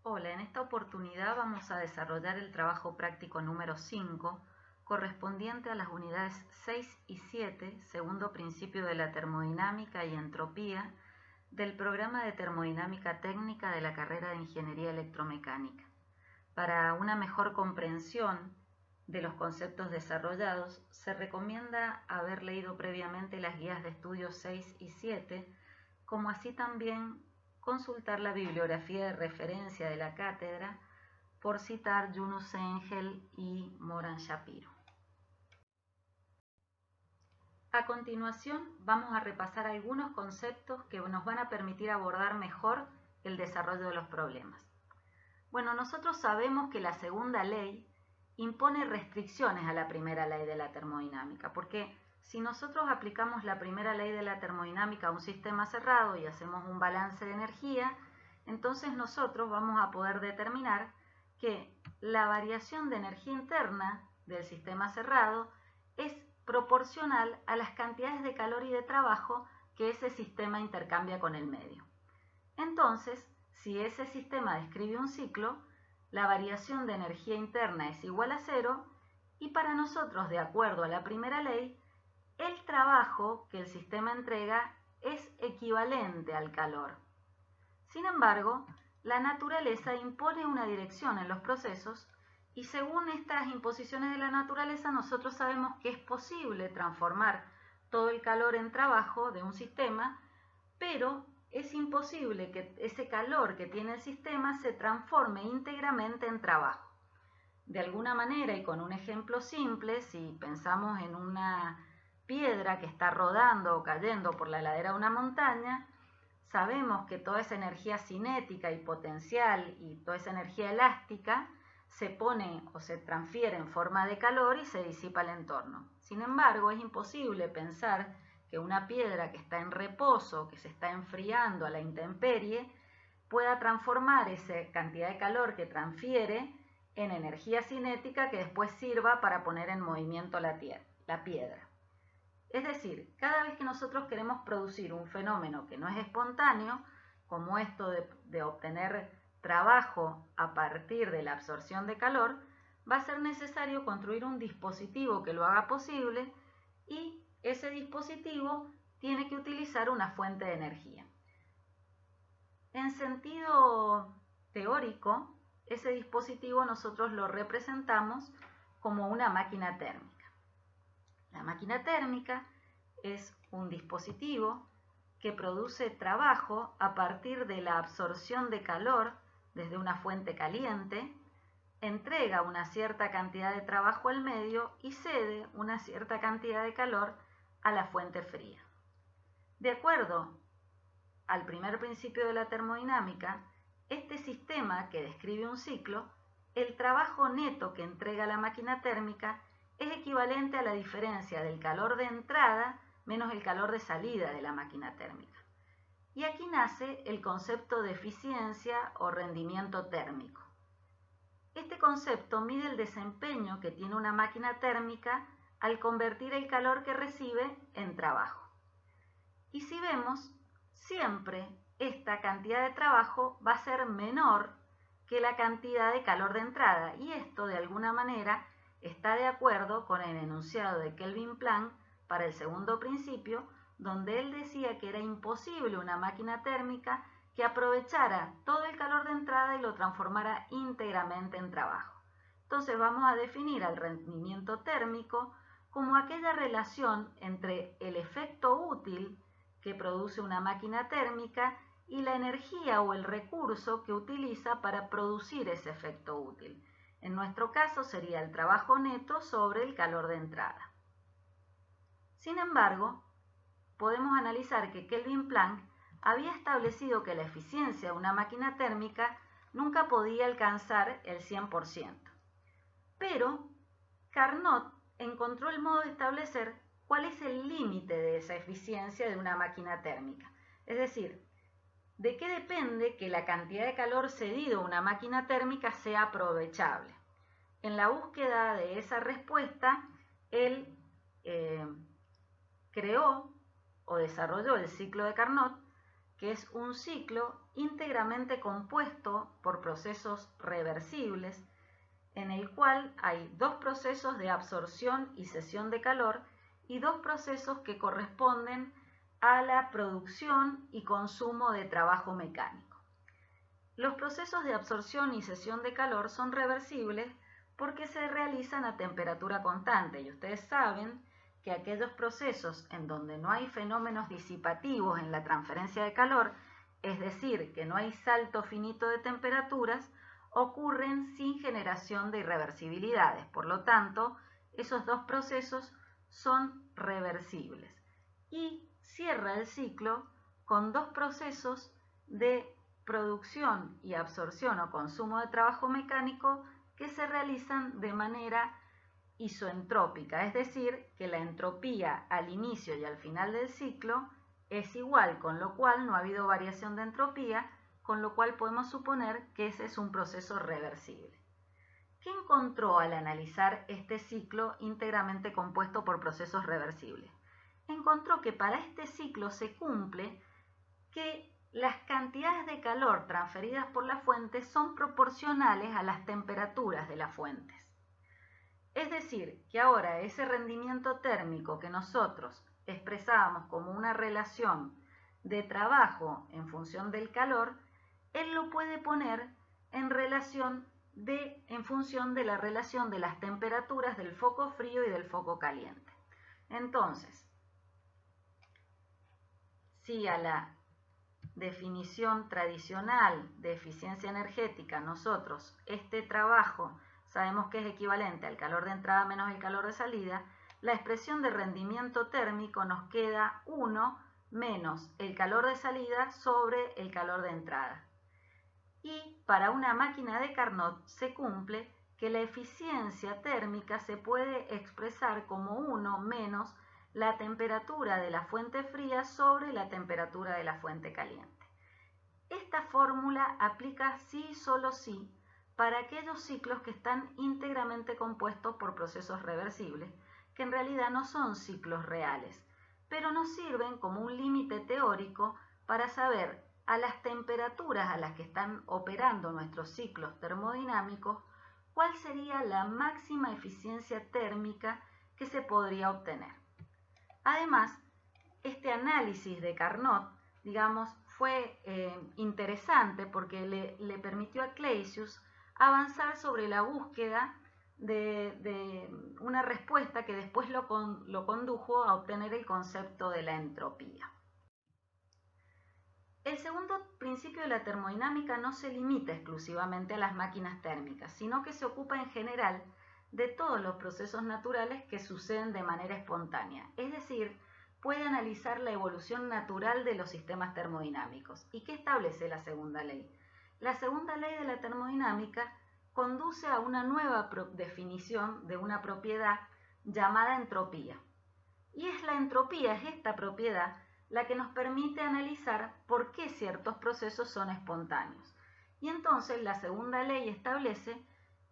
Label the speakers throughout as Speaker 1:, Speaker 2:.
Speaker 1: Hola, en esta oportunidad vamos a desarrollar el trabajo práctico número 5, correspondiente a las unidades 6 y 7, segundo principio de la termodinámica y entropía, del programa de termodinámica técnica de la carrera de Ingeniería Electromecánica. Para una mejor comprensión de los conceptos desarrollados, se recomienda haber leído previamente las guías de estudio 6 y 7, como así también consultar la bibliografía de referencia de la cátedra, por citar Yunus Engel y Moran Shapiro. A continuación vamos a repasar algunos conceptos que nos van a permitir abordar mejor el desarrollo de los problemas. Bueno, nosotros sabemos que la segunda ley impone restricciones a la primera ley de la termodinámica, porque si nosotros aplicamos la primera ley de la termodinámica a un sistema cerrado y hacemos un balance de energía, entonces nosotros vamos a poder determinar que la variación de energía interna del sistema cerrado es proporcional a las cantidades de calor y de trabajo que ese sistema intercambia con el medio. Entonces, si ese sistema describe un ciclo, la variación de energía interna es igual a cero y para nosotros, de acuerdo a la primera ley, el trabajo que el sistema entrega es equivalente al calor. Sin embargo, la naturaleza impone una dirección en los procesos y según estas imposiciones de la naturaleza nosotros sabemos que es posible transformar todo el calor en trabajo de un sistema, pero es imposible que ese calor que tiene el sistema se transforme íntegramente en trabajo. De alguna manera y con un ejemplo simple, si pensamos en una piedra que está rodando o cayendo por la ladera de una montaña, sabemos que toda esa energía cinética y potencial y toda esa energía elástica se pone o se transfiere en forma de calor y se disipa al entorno. Sin embargo, es imposible pensar que una piedra que está en reposo, que se está enfriando a la intemperie, pueda transformar esa cantidad de calor que transfiere en energía cinética que después sirva para poner en movimiento la piedra. Es decir, cada vez que nosotros queremos producir un fenómeno que no es espontáneo, como esto de obtener trabajo a partir de la absorción de calor, va a ser necesario construir un dispositivo que lo haga posible y ese dispositivo tiene que utilizar una fuente de energía. En sentido teórico, ese dispositivo nosotros lo representamos como una máquina térmica. La máquina térmica es un dispositivo que produce trabajo a partir de la absorción de calor desde una fuente caliente, entrega una cierta cantidad de trabajo al medio y cede una cierta cantidad de calor a la fuente fría. De acuerdo al primer principio de la termodinámica, este sistema que describe un ciclo, el trabajo neto que entrega la máquina térmica es equivalente a la diferencia del calor de entrada menos el calor de salida de la máquina térmica. Y aquí nace el concepto de eficiencia o rendimiento térmico. Este concepto mide el desempeño que tiene una máquina térmica al convertir el calor que recibe en trabajo. Y si vemos, siempre esta cantidad de trabajo va a ser menor que la cantidad de calor de entrada, y esto de alguna manera está de acuerdo con el enunciado de Kelvin Planck para el segundo principio, donde él decía que era imposible una máquina térmica que aprovechara todo el calor de entrada y lo transformara íntegramente en trabajo. Entonces vamos a definir al rendimiento térmico como aquella relación entre el efecto útil que produce una máquina térmica y la energía o el recurso que utiliza para producir ese efecto útil. En nuestro caso sería el trabajo neto sobre el calor de entrada. Sin embargo, podemos analizar que Kelvin Planck había establecido que la eficiencia de una máquina térmica nunca podía alcanzar el 100%. Pero Carnot encontró el modo de establecer cuál es el límite de esa eficiencia de una máquina térmica. Es decir, ¿de qué depende que la cantidad de calor cedido a una máquina térmica sea aprovechable? En la búsqueda de esa respuesta, él creó o desarrolló el ciclo de Carnot, que es un ciclo íntegramente compuesto por procesos reversibles, en el cual hay dos procesos de absorción y cesión de calor y dos procesos que corresponden a la producción y consumo de trabajo mecánico. Los procesos de absorción y cesión de calor son reversibles porque se realizan a temperatura constante, y ustedes saben que aquellos procesos en donde no hay fenómenos disipativos en la transferencia de calor, es decir, que no hay salto finito de temperaturas, ocurren sin generación de irreversibilidades. Por lo tanto, esos dos procesos son reversibles. Y cierra el ciclo con dos procesos de producción y absorción o consumo de trabajo mecánico que se realizan de manera isoentrópica, es decir, que la entropía al inicio y al final del ciclo es igual, con lo cual no ha habido variación de entropía, con lo cual podemos suponer que ese es un proceso reversible. ¿Qué encontró al analizar este ciclo íntegramente compuesto por procesos reversibles? Encontró que para este ciclo se cumple que las cantidades de calor transferidas por la fuente son proporcionales a las temperaturas de las fuentes. Es decir, que ahora ese rendimiento térmico que nosotros expresábamos como una relación de trabajo en función del calor, él lo puede poner en función de la relación de las temperaturas del foco frío y del foco caliente. Entonces, si a la definición tradicional de eficiencia energética nosotros este trabajo sabemos que es equivalente al calor de entrada menos el calor de salida, la expresión de rendimiento térmico nos queda 1 menos el calor de salida sobre el calor de entrada. Y para una máquina de Carnot se cumple que la eficiencia térmica se puede expresar como 1 menos la temperatura de la fuente fría sobre la temperatura de la fuente caliente. Esta fórmula aplica sí y solo sí para aquellos ciclos que están íntegramente compuestos por procesos reversibles, que en realidad no son ciclos reales, pero nos sirven como un límite teórico para saber a las temperaturas a las que están operando nuestros ciclos termodinámicos cuál sería la máxima eficiencia térmica que se podría obtener. Además, este análisis de Carnot, fue interesante porque le permitió a Clausius avanzar sobre la búsqueda de una respuesta que después lo condujo a obtener el concepto de la entropía. El segundo principio de la termodinámica no se limita exclusivamente a las máquinas térmicas, sino que se ocupa en general de todos los procesos naturales que suceden de manera espontánea, es decir, puede analizar la evolución natural de los sistemas termodinámicos. ¿Y qué establece la segunda ley? La segunda ley de la termodinámica conduce a una nueva definición de una propiedad llamada entropía. Y es la entropía, es esta propiedad, la que nos permite analizar por qué ciertos procesos son espontáneos. Y entonces la segunda ley establece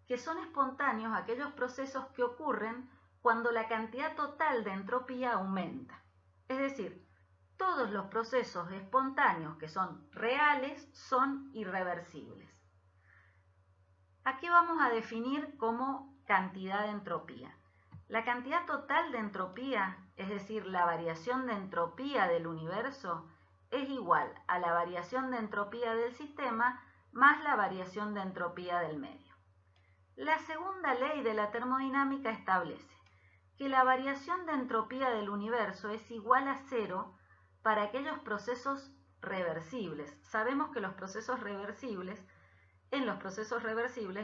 Speaker 1: que son espontáneos aquellos procesos que ocurren cuando la cantidad total de entropía aumenta. Es decir, todos los procesos espontáneos que son reales son irreversibles. Aquí vamos a definir como cantidad de entropía. La cantidad total de entropía, es decir, la variación de entropía del universo, es igual a la variación de entropía del sistema más la variación de entropía del medio. La segunda ley de la termodinámica establece que la variación de entropía del universo es igual a 0 para aquellos procesos reversibles. Sabemos que en los procesos reversibles,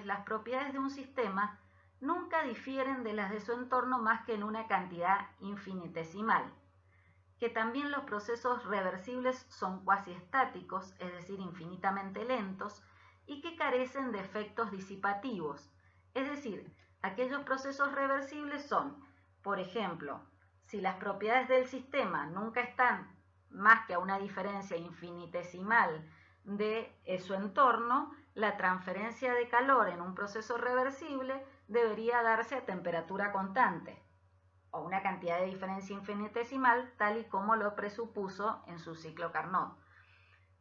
Speaker 1: las propiedades de un sistema nunca difieren de las de su entorno más que en una cantidad infinitesimal. Que también los procesos reversibles son cuasi estáticos, es decir, infinitamente lentos, y que carecen de efectos disipativos. Es decir, aquellos procesos reversibles son, por ejemplo, si las propiedades del sistema nunca están más que a una diferencia infinitesimal de su entorno, la transferencia de calor en un proceso reversible debería darse a temperatura constante, o una cantidad de diferencia infinitesimal tal y como lo presupuso en su ciclo Carnot.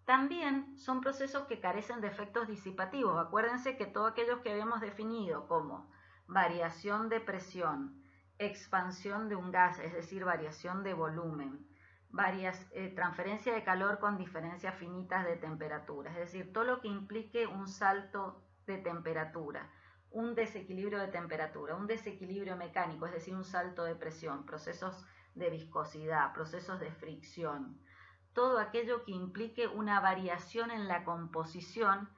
Speaker 1: También son procesos que carecen de efectos disipativos. Acuérdense que todos aquellos que habíamos definido como variación de presión, expansión de un gas, es decir, variación de volumen, transferencia de calor con diferencias finitas de temperatura, es decir, todo lo que implique un salto de temperatura, un desequilibrio de temperatura, un desequilibrio mecánico, es decir, un salto de presión, procesos de viscosidad, procesos de fricción, todo aquello que implique una variación en la composición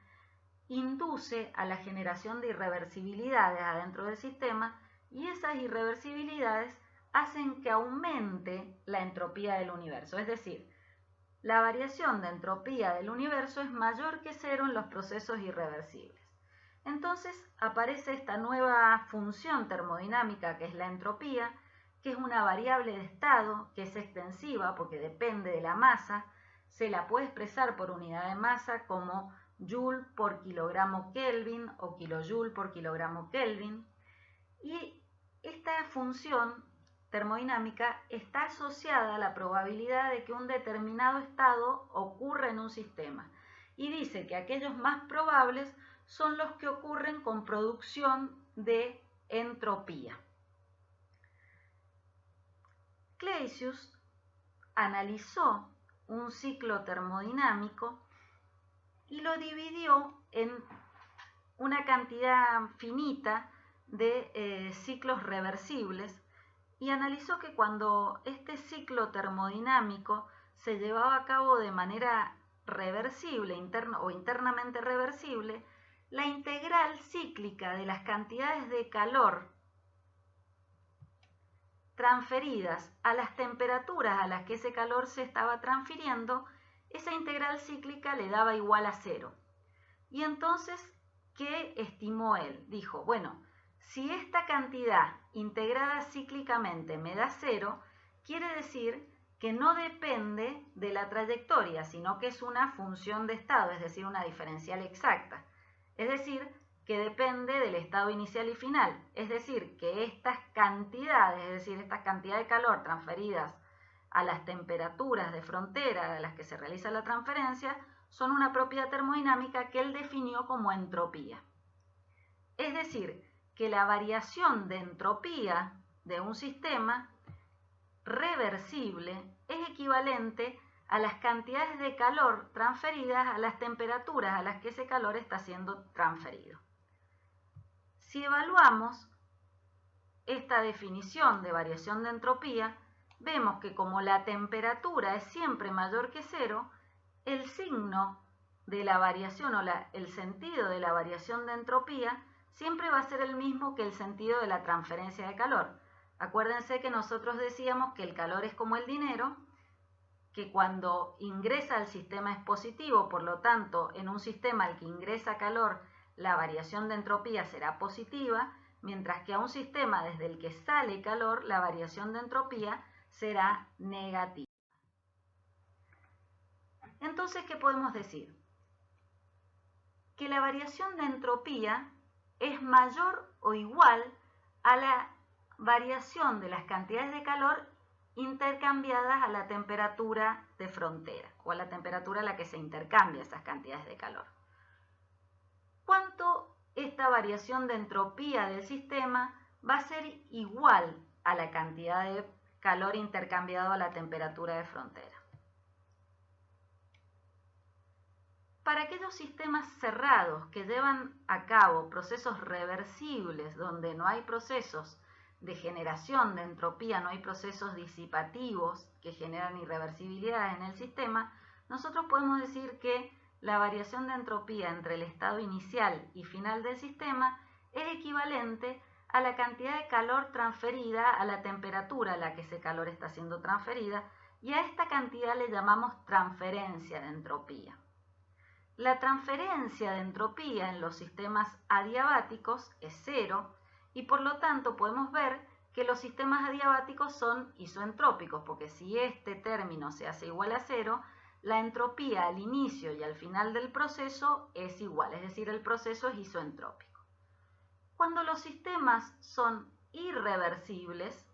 Speaker 1: induce a la generación de irreversibilidades adentro del sistema y esas irreversibilidades hacen que aumente la entropía del universo. Es decir, la variación de entropía del universo es mayor que cero en los procesos irreversibles. Entonces aparece esta nueva función termodinámica que es la entropía, que es una variable de estado, que es extensiva porque depende de la masa, se la puede expresar por unidad de masa como Joule por kilogramo Kelvin o kilojoule por kilogramo Kelvin. Y esta función termodinámica está asociada a la probabilidad de que un determinado estado ocurra en un sistema. Y dice que aquellos más probables son los que ocurren con producción de entropía. Clausius analizó un ciclo termodinámico y lo dividió en una cantidad finita de ciclos reversibles y analizó que cuando este ciclo termodinámico se llevaba a cabo de manera reversible o internamente reversible, la integral cíclica de las cantidades de calor transferidas a las temperaturas a las que ese calor se estaba transfiriendo, esa integral cíclica le daba igual a cero. Y entonces, ¿qué estimó él? Dijo, bueno, si esta cantidad integrada cíclicamente me da cero, quiere decir que no depende de la trayectoria, sino que es una función de estado, es decir, una diferencial exacta. Es decir, que depende del estado inicial y final. Es decir, que estas cantidades, es decir, estas cantidades de calor transferidas a las temperaturas de frontera a las que se realiza la transferencia, son una propiedad termodinámica que él definió como entropía. Es decir, que la variación de entropía de un sistema reversible es equivalente a las cantidades de calor transferidas a las temperaturas a las que ese calor está siendo transferido. Si evaluamos esta definición de variación de entropía, vemos que como la temperatura es siempre mayor que cero, el signo de la variación o el sentido de la variación de entropía siempre va a ser el mismo que el sentido de la transferencia de calor. Acuérdense que nosotros decíamos que el calor es como el dinero, que cuando ingresa al sistema es positivo, por lo tanto, en un sistema al que ingresa calor, la variación de entropía será positiva, mientras que a un sistema desde el que sale calor, la variación de entropía será negativa. Entonces, ¿qué podemos decir? Que la variación de entropía es mayor o igual a la variación de las cantidades de calor intercambiadas a la temperatura de frontera o a la temperatura a la que se intercambian esas cantidades de calor. ¿Cuánto esta variación de entropía del sistema va a ser igual a la cantidad de calor intercambiado a la temperatura de frontera? Para aquellos sistemas cerrados que llevan a cabo procesos reversibles, donde no hay procesos de generación de entropía, no hay procesos disipativos que generan irreversibilidad en el sistema, nosotros podemos decir que la variación de entropía entre el estado inicial y final del sistema es equivalente a la cantidad de calor transferida a la temperatura a la que ese calor está siendo transferida, y a esta cantidad le llamamos transferencia de entropía. La transferencia de entropía en los sistemas adiabáticos es cero, y por lo tanto podemos ver que los sistemas adiabáticos son isoentrópicos, porque si este término se hace igual a cero, la entropía al inicio y al final del proceso es igual, es decir, el proceso es isoentrópico. Cuando los sistemas son irreversibles,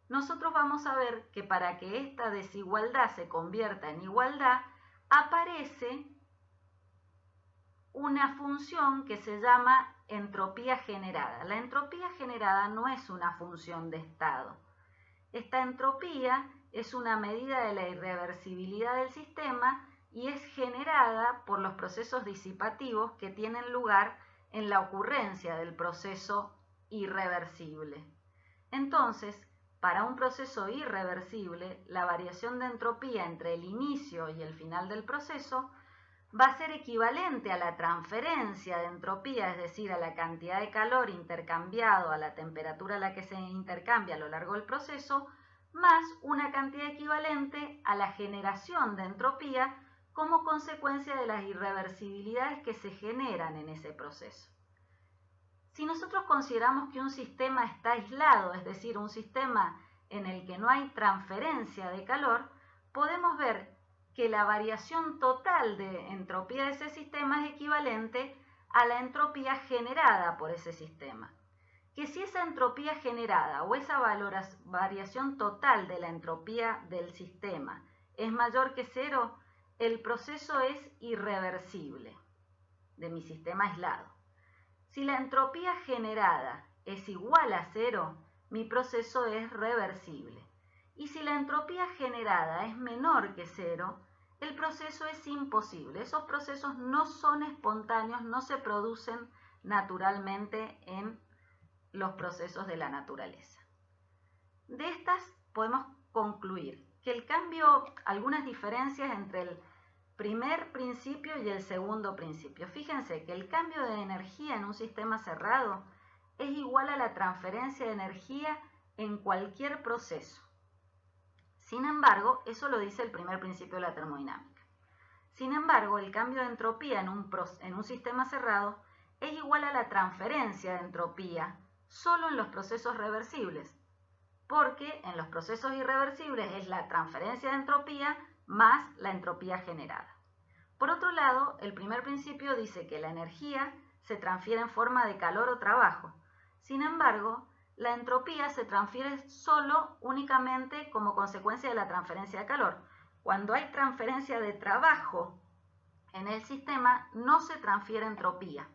Speaker 1: nosotros vamos a ver que para que esta desigualdad se convierta en igualdad, aparece una función que se llama entropía generada. La entropía generada no es una función de estado. Esta entropía es una medida de la irreversibilidad del sistema y es generada por los procesos disipativos que tienen lugar en la ocurrencia del proceso irreversible. Entonces, para un proceso irreversible, la variación de entropía entre el inicio y el final del proceso va a ser equivalente a la transferencia de entropía, es decir, a la cantidad de calor intercambiado a la temperatura a la que se intercambia a lo largo del proceso, más una cantidad equivalente a la generación de entropía como consecuencia de las irreversibilidades que se generan en ese proceso. Si nosotros consideramos que un sistema está aislado, es decir, un sistema en el que no hay transferencia de calor, podemos ver que la variación total de entropía de ese sistema es equivalente a la entropía generada por ese sistema. Que si esa entropía generada o esa variación total de la entropía del sistema es mayor que cero, el proceso es irreversible de mi sistema aislado. Si la entropía generada es igual a cero, mi proceso es reversible. Y si la entropía generada es menor que cero, el proceso es imposible. Esos procesos no son espontáneos, no se producen naturalmente en los procesos de la naturaleza. De estas podemos concluir que algunas diferencias entre el primer principio y el segundo principio. Fíjense que el cambio de energía en un sistema cerrado es igual a la transferencia de energía en cualquier proceso. Sin embargo, eso lo dice el primer principio de la termodinámica. Sin embargo, el cambio de entropía en un sistema cerrado es igual a la transferencia de entropía solo en los procesos reversibles, porque en los procesos irreversibles es la transferencia de entropía más la entropía generada. Por otro lado, el primer principio dice que la energía se transfiere en forma de calor o trabajo. Sin embargo, la entropía se transfiere únicamente como consecuencia de la transferencia de calor. Cuando hay transferencia de trabajo en el sistema, no se transfiere entropía.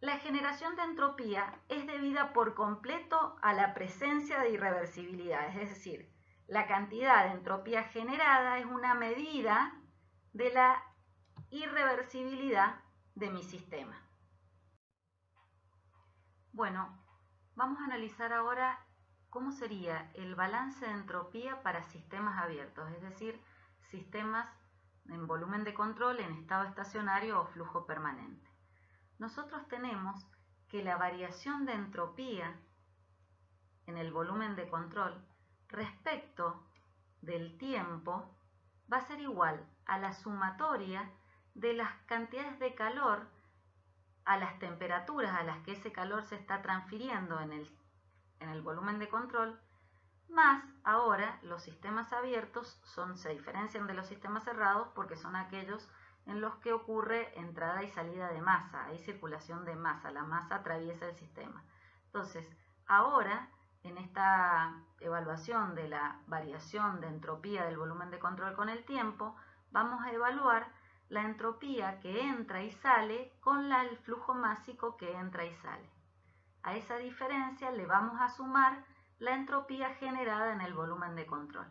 Speaker 1: La generación de entropía es debida por completo a la presencia de irreversibilidades, es decir, la cantidad de entropía generada es una medida de la irreversibilidad de mi sistema. Bueno, vamos a analizar ahora cómo sería el balance de entropía para sistemas abiertos, es decir, sistemas en volumen de control, en estado estacionario o flujo permanente. Nosotros tenemos que la variación de entropía en el volumen de control respecto del tiempo va a ser igual a la sumatoria de las cantidades de calor a las temperaturas a las que ese calor se está transfiriendo en el volumen de control, más ahora los sistemas abiertos se diferencian de los sistemas cerrados porque son aquellos en los que ocurre entrada y salida de masa, hay circulación de masa, la masa atraviesa el sistema. Entonces, ahora, en esta evaluación de la variación de entropía del volumen de control con el tiempo, vamos a evaluar la entropía que entra y sale con el flujo másico que entra y sale. A esa diferencia le vamos a sumar la entropía generada en el volumen de control.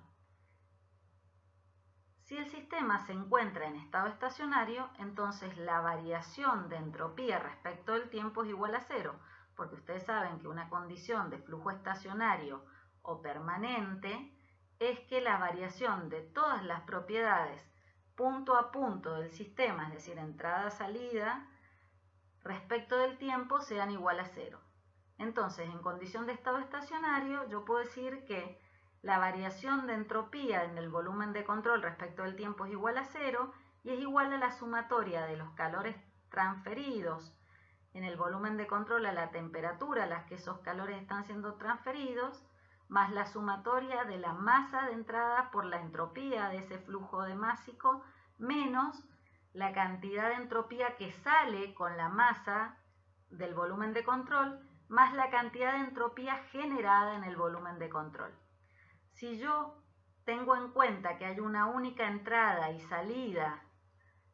Speaker 1: Si el sistema se encuentra en estado estacionario, entonces la variación de entropía respecto del tiempo es igual a cero, porque ustedes saben que una condición de flujo estacionario o permanente es que la variación de todas las propiedades punto a punto del sistema, es decir, entrada-salida, respecto del tiempo sean igual a cero. Entonces, en condición de estado estacionario, yo puedo decir que la variación de entropía en el volumen de control respecto del tiempo es igual a cero y es igual a la sumatoria de los calores transferidos en el volumen de control a la temperatura a la que esos calores están siendo transferidos, más la sumatoria de la masa de entrada por la entropía de ese flujo de másico, menos la cantidad de entropía que sale con la masa del volumen de control, más la cantidad de entropía generada en el volumen de control. Si yo tengo en cuenta que hay una única entrada y salida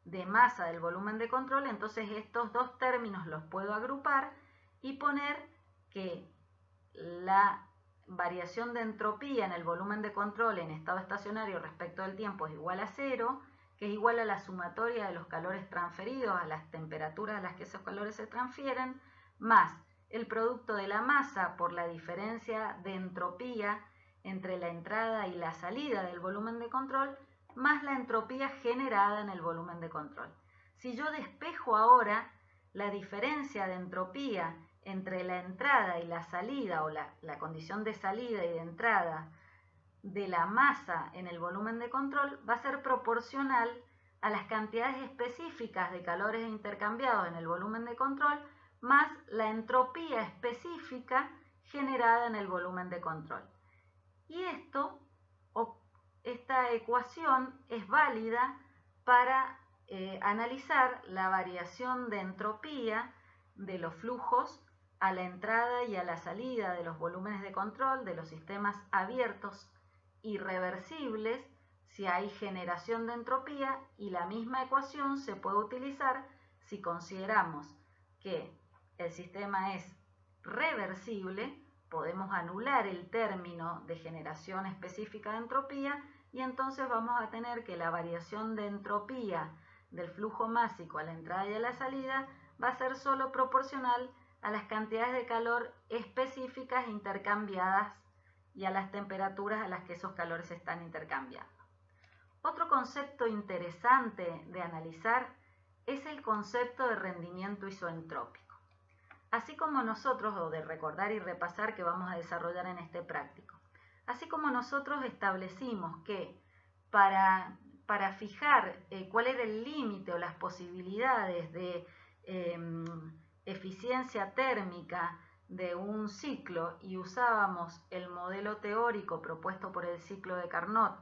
Speaker 1: de masa del volumen de control, entonces estos dos términos los puedo agrupar y poner que la variación de entropía en el volumen de control en estado estacionario respecto del tiempo es igual a 0, que es igual a la sumatoria de los calores transferidos a las temperaturas a las que esos calores se transfieren, más el producto de la masa por la diferencia de entropía entre la entrada y la salida del volumen de control, más la entropía generada en el volumen de control. Si yo despejo ahora la diferencia de entropía entre la entrada y la salida, o la condición de salida y de entrada de la masa en el volumen de control, va a ser proporcional a las cantidades específicas de calores intercambiados en el volumen de control, más la entropía específica generada en el volumen de control. Y esta ecuación es válida para analizar la variación de entropía de los flujos a la entrada y a la salida de los volúmenes de control de los sistemas abiertos irreversibles si hay generación de entropía, y la misma ecuación se puede utilizar si consideramos que el sistema es reversible. Podemos anular el término de generación específica de entropía y entonces vamos a tener que la variación de entropía del flujo másico a la entrada y a la salida va a ser solo proporcional a las cantidades de calor específicas intercambiadas y a las temperaturas a las que esos calores se están intercambiando. Otro concepto interesante de analizar es el concepto de rendimiento isoentrópico. Así como nosotros, o de recordar y repasar que vamos a desarrollar en este práctico, así como nosotros establecimos que para fijar cuál era el límite o las posibilidades de eficiencia térmica de un ciclo y usábamos el modelo teórico propuesto por el ciclo de Carnot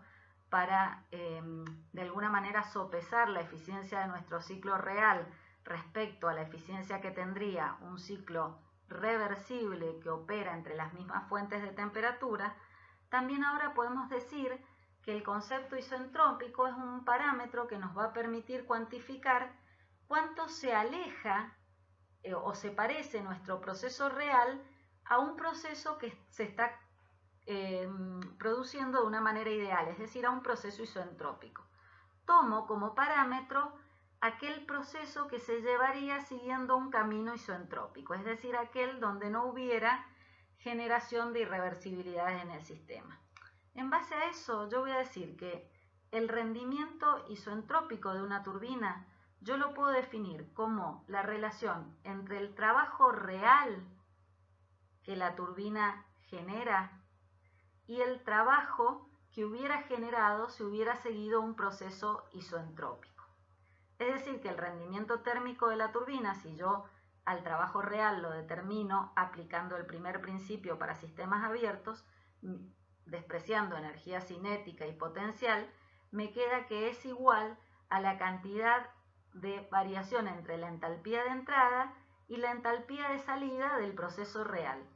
Speaker 1: para de alguna manera sopesar la eficiencia de nuestro ciclo real respecto a la eficiencia que tendría un ciclo reversible que opera entre las mismas fuentes de temperatura, también ahora podemos decir que el concepto isoentrópico es un parámetro que nos va a permitir cuantificar cuánto se aleja o se parece nuestro proceso real a un proceso que se está produciendo de una manera ideal, es decir, a un proceso isoentrópico. Tomo como parámetro aquel proceso que se llevaría siguiendo un camino isoentrópico, es decir, aquel donde no hubiera generación de irreversibilidades en el sistema. En base a eso, yo voy a decir que el rendimiento isoentrópico de una turbina yo lo puedo definir como la relación entre el trabajo real que la turbina genera y el trabajo que hubiera generado si hubiera seguido un proceso isoentrópico. Es decir, que el rendimiento térmico de la turbina, si yo al trabajo real lo determino aplicando el primer principio para sistemas abiertos, despreciando energía cinética y potencial, me queda que es igual a la cantidad de variación entre la entalpía de entrada y la entalpía de salida del proceso real,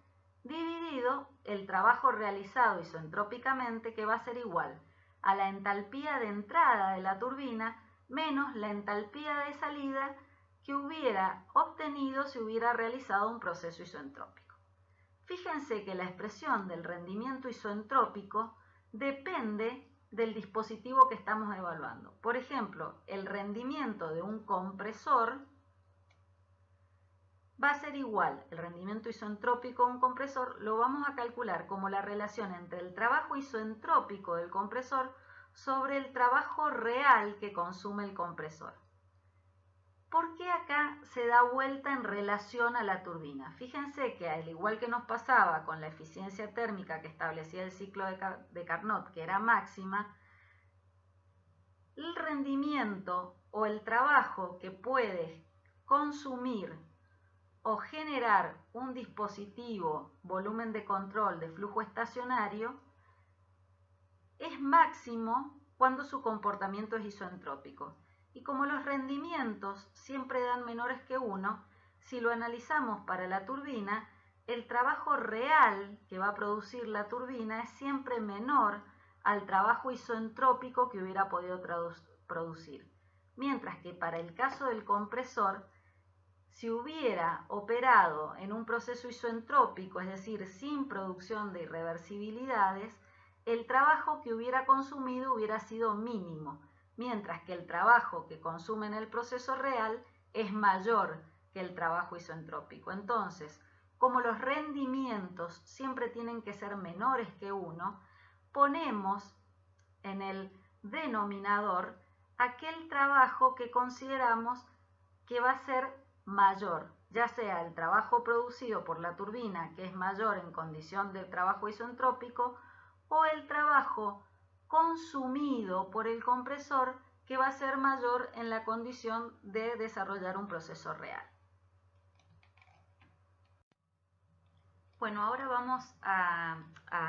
Speaker 1: dividido el trabajo realizado isoentrópicamente, que va a ser igual a la entalpía de entrada de la turbina menos la entalpía de salida que hubiera obtenido si hubiera realizado un proceso isoentrópico. Fíjense que la expresión del rendimiento isoentrópico depende del dispositivo que estamos evaluando. Por ejemplo, el rendimiento de un compresor va a ser igual, el rendimiento isoentrópico de un compresor lo vamos a calcular como la relación entre el trabajo isoentrópico del compresor sobre el trabajo real que consume el compresor. ¿Por qué acá se da vuelta en relación a la turbina? Fíjense que al igual que nos pasaba con la eficiencia térmica que establecía el ciclo de Carnot, que era máxima, el rendimiento o el trabajo que puede consumir o generar un dispositivo volumen de control de flujo estacionario es máximo cuando su comportamiento es isoentrópico. Y como los rendimientos siempre dan menores que 1, si lo analizamos para la turbina, el trabajo real que va a producir la turbina es siempre menor al trabajo isoentrópico que hubiera podido producir. Mientras que para el caso del compresor, si hubiera operado en un proceso isoentrópico, es decir, sin producción de irreversibilidades, el trabajo que hubiera consumido hubiera sido mínimo, mientras que el trabajo que consume en el proceso real es mayor que el trabajo isoentrópico. Entonces, como los rendimientos siempre tienen que ser menores que 1, ponemos en el denominador aquel trabajo que consideramos que va a ser mayor, ya sea el trabajo producido por la turbina, que es mayor en condición de trabajo isoentrópico, o el trabajo consumido por el compresor, que va a ser mayor en la condición de desarrollar un proceso real. Bueno, ahora vamos a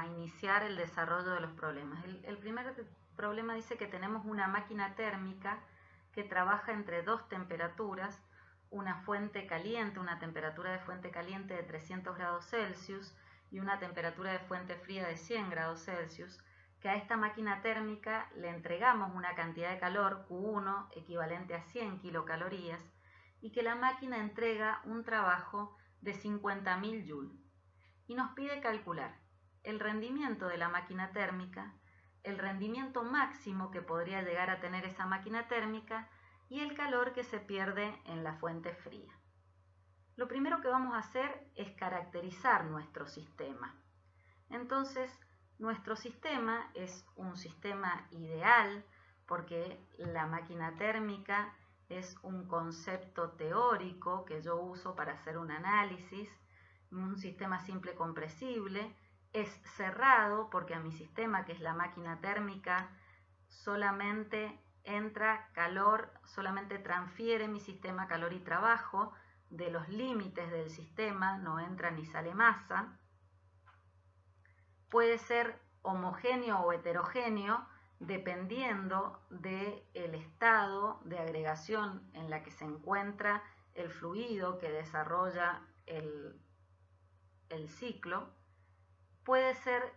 Speaker 1: iniciar el desarrollo de los problemas. El primer problema dice que tenemos una máquina térmica que trabaja entre dos temperaturas, una fuente caliente, una temperatura de fuente caliente de 300 grados Celsius y una temperatura de fuente fría de 100 grados Celsius, que a esta máquina térmica le entregamos una cantidad de calor, Q1, equivalente a 100 kilocalorías, y que la máquina entrega un trabajo de 50.000 Joule. Y nos pide calcular el rendimiento de la máquina térmica, el rendimiento máximo que podría llegar a tener esa máquina térmica y el calor que se pierde en la fuente fría. Lo primero que vamos a hacer es caracterizar nuestro sistema. Entonces, nuestro sistema es un sistema ideal porque la máquina térmica es un concepto teórico que yo uso para hacer un análisis, un sistema simple compresible, es cerrado porque a mi sistema, que es la máquina térmica, solamente entra calor, solamente transfiere mi sistema calor y trabajo, de los límites del sistema no entra ni sale masa. Puede ser homogéneo o heterogéneo dependiendo del estado de agregación en la que se encuentra el fluido que desarrolla el ciclo. Puede ser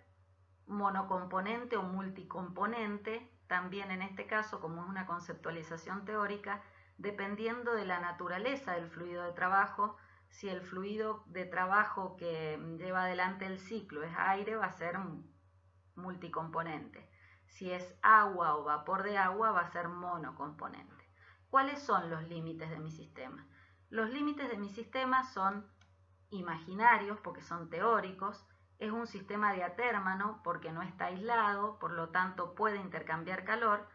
Speaker 1: monocomponente o multicomponente, también en este caso, como es una conceptualización teórica, dependiendo de la naturaleza del fluido de trabajo. Si el fluido de trabajo que lleva adelante el ciclo es aire, va a ser multicomponente. Si es agua o vapor de agua, va a ser monocomponente. ¿Cuáles son los límites de mi sistema? Los límites de mi sistema son imaginarios porque son teóricos, es un sistema diatérmano porque no está aislado, por lo tanto puede intercambiar calor,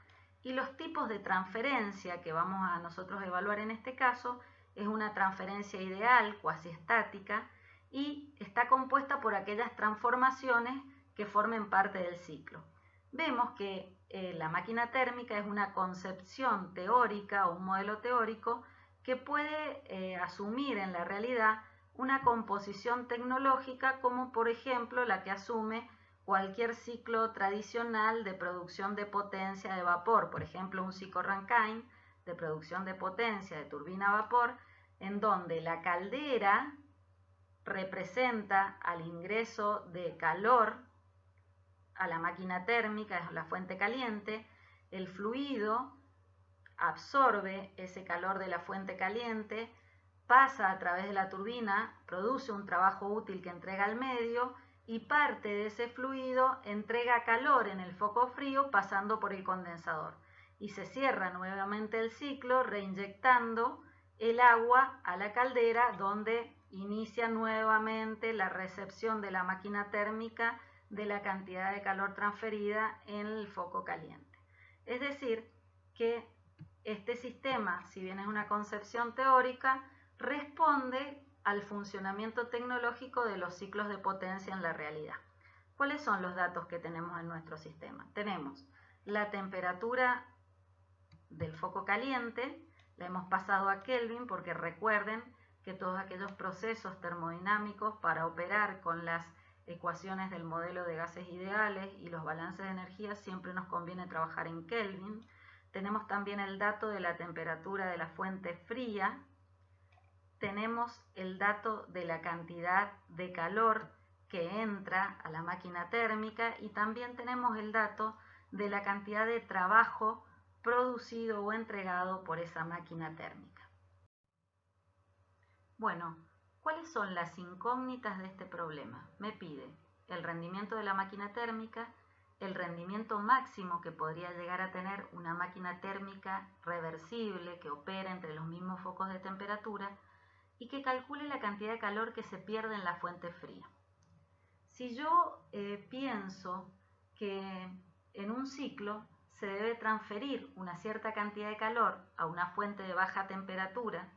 Speaker 1: y los tipos de transferencia que vamos a nosotros evaluar en este caso es una transferencia ideal, cuasi estática, y está compuesta por aquellas transformaciones que formen parte del ciclo. Vemos que la máquina térmica es una concepción teórica o un modelo teórico que puede asumir en la realidad una composición tecnológica como por ejemplo la que asume cualquier ciclo tradicional de producción de potencia de vapor, por ejemplo un ciclo Rankine de producción de potencia de turbina a vapor, en donde la caldera representa al ingreso de calor a la máquina térmica, es la fuente caliente, el fluido absorbe ese calor de la fuente caliente, pasa a través de la turbina, produce un trabajo útil que entrega al medio y parte de ese fluido entrega calor en el foco frío pasando por el condensador. Y se cierra nuevamente el ciclo reinyectando el agua a la caldera, donde inicia nuevamente la recepción de la máquina térmica de la cantidad de calor transferida en el foco caliente. Es decir, que este sistema, si bien es una concepción teórica, responde al funcionamiento tecnológico de los ciclos de potencia en la realidad. ¿Cuáles son los datos que tenemos en nuestro sistema? Tenemos la temperatura del foco caliente, la hemos pasado a Kelvin porque recuerden que todos aquellos procesos termodinámicos para operar con las ecuaciones del modelo de gases ideales y los balances de energía siempre nos conviene trabajar en Kelvin. Tenemos también el dato de la temperatura de la fuente fría, tenemos el dato de la cantidad de calor que entra a la máquina térmica y también tenemos el dato de la cantidad de trabajo producido o entregado por esa máquina térmica. Bueno, ¿cuáles son las incógnitas de este problema? Me pide el rendimiento de la máquina térmica, el rendimiento máximo que podría llegar a tener una máquina térmica reversible que opera entre los mismos focos de temperatura y que calcule la cantidad de calor que se pierde en la fuente fría. Si yo pienso que en un ciclo se debe transferir una cierta cantidad de calor a una fuente de baja temperatura,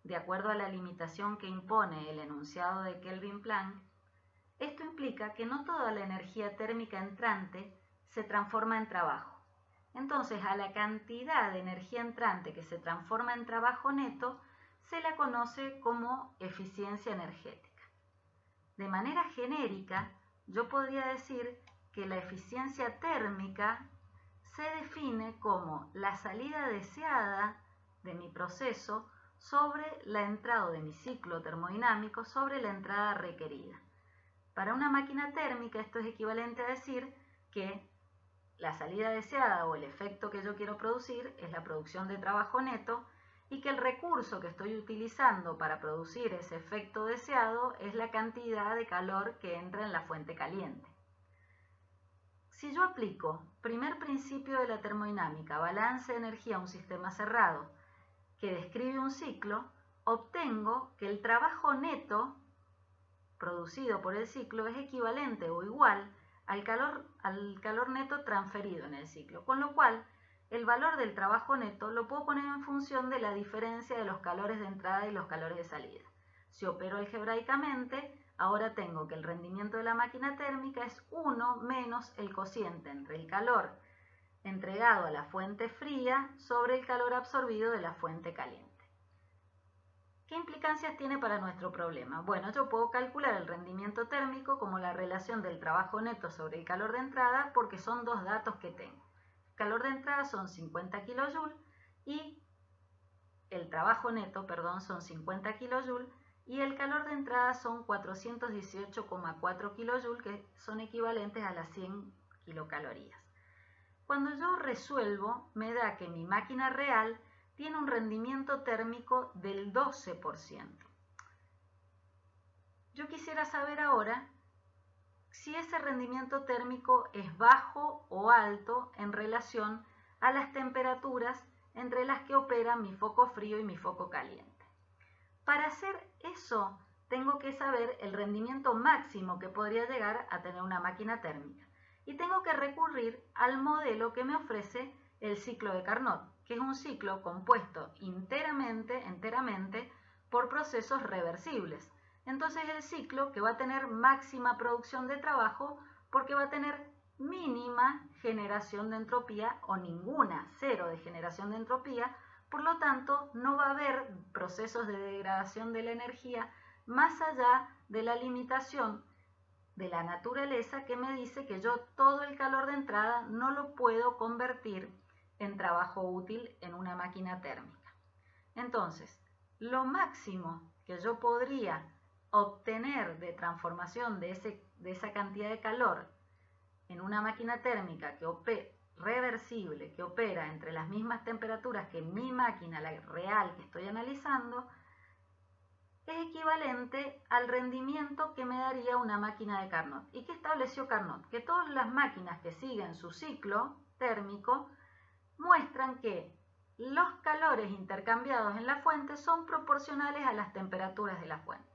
Speaker 1: de acuerdo a la limitación que impone el enunciado de Kelvin-Planck, esto implica que no toda la energía térmica entrante se transforma en trabajo. Entonces, a la cantidad de energía entrante que se transforma en trabajo neto se la conoce como eficiencia energética. De manera genérica, yo podría decir que la eficiencia térmica se define como la salida deseada de mi proceso sobre la entrada de mi ciclo termodinámico sobre la entrada requerida. Para una máquina térmica esto es equivalente a decir que la salida deseada o el efecto que yo quiero producir es la producción de trabajo neto y que el recurso que estoy utilizando para producir ese efecto deseado es la cantidad de calor que entra en la fuente caliente. Si yo aplico primer principio de la termodinámica, balance de energía a un sistema cerrado que describe un ciclo, obtengo que el trabajo neto producido por el ciclo es equivalente o igual al calor neto transferido en el ciclo, con lo cual el valor del trabajo neto lo puedo poner en función de la diferencia de los calores de entrada y los calores de salida. Si opero algebraicamente, ahora tengo que el rendimiento de la máquina térmica es 1 menos el cociente entre el calor entregado a la fuente fría sobre el calor absorbido de la fuente caliente. ¿Qué implicancias tiene para nuestro problema? Bueno, yo puedo calcular el rendimiento térmico como la relación del trabajo neto sobre el calor de entrada porque son dos datos que tengo. El calor de entrada son 50 kJ y el trabajo neto, son 50 kJ y el calor de entrada son 418,4 kJ que son equivalentes a las 100 kilocalorías. Cuando yo resuelvo, me da que mi máquina real tiene un rendimiento térmico del 12%. Yo quisiera saber ahora si ese rendimiento térmico es bajo o alto en relación a las temperaturas entre las que operan mi foco frío y mi foco caliente. Para hacer eso, tengo que saber el rendimiento máximo que podría llegar a tener una máquina térmica. Y tengo que recurrir al modelo que me ofrece el ciclo de Carnot, que es un ciclo compuesto enteramente por procesos reversibles. Entonces el ciclo que va a tener máxima producción de trabajo porque va a tener mínima generación de entropía o ninguna, cero de generación de entropía, por lo tanto no va a haber procesos de degradación de la energía más allá de la limitación de la naturaleza que me dice que yo todo el calor de entrada no lo puedo convertir en trabajo útil en una máquina térmica. Entonces, lo máximo que yo podría obtener de transformación de esa cantidad de calor en una máquina térmica reversible que opera entre las mismas temperaturas que mi máquina, la real que estoy analizando, es equivalente al rendimiento que me daría una máquina de Carnot. ¿Y qué estableció Carnot? Que todas las máquinas que siguen su ciclo térmico muestran que los calores intercambiados en la fuente son proporcionales a las temperaturas de las fuentes.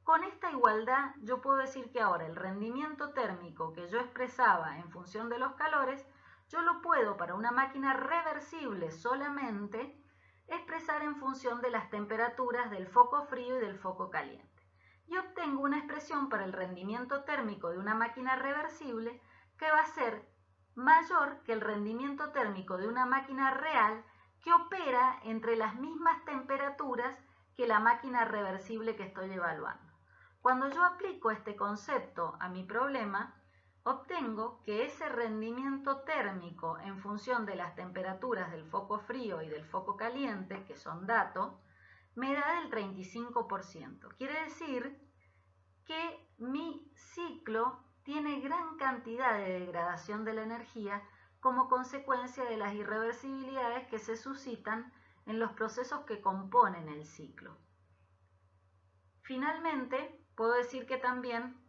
Speaker 1: Con esta igualdad yo puedo decir que ahora el rendimiento térmico que yo expresaba en función de los calores, yo lo puedo para una máquina reversible solamente expresar en función de las temperaturas del foco frío y del foco caliente. Y obtengo una expresión para el rendimiento térmico de una máquina reversible que va a ser mayor que el rendimiento térmico de una máquina real que opera entre las mismas temperaturas que la máquina reversible que estoy evaluando. Cuando yo aplico este concepto a mi problema, obtengo que ese rendimiento térmico en función de las temperaturas del foco frío y del foco caliente, que son datos, me da del 35%. Quiere decir que mi ciclo tiene gran cantidad de degradación de la energía como consecuencia de las irreversibilidades que se suscitan en los procesos que componen el ciclo. Finalmente, puedo decir que también,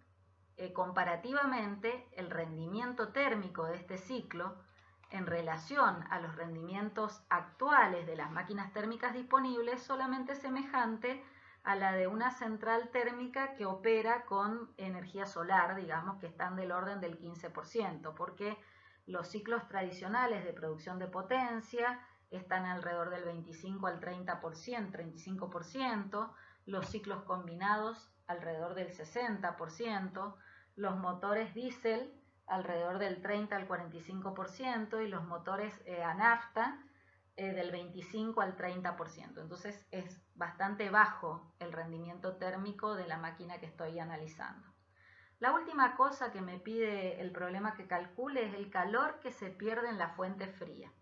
Speaker 1: comparativamente, el rendimiento térmico de este ciclo en relación a los rendimientos actuales de las máquinas térmicas disponibles es solamente semejante a la de una central térmica que opera con energía solar, digamos, que están del orden del 15%, porque los ciclos tradicionales de producción de potencia están alrededor del 25 al 30%, 35%, los ciclos combinados alrededor del 60%, los motores diésel alrededor del 30 al 45% y los motores a nafta del 25 al 30%. Entonces es bastante bajo el rendimiento térmico de la máquina que estoy analizando. La última cosa que me pide el problema que calcule es el calor que se pierde en la fuente fría.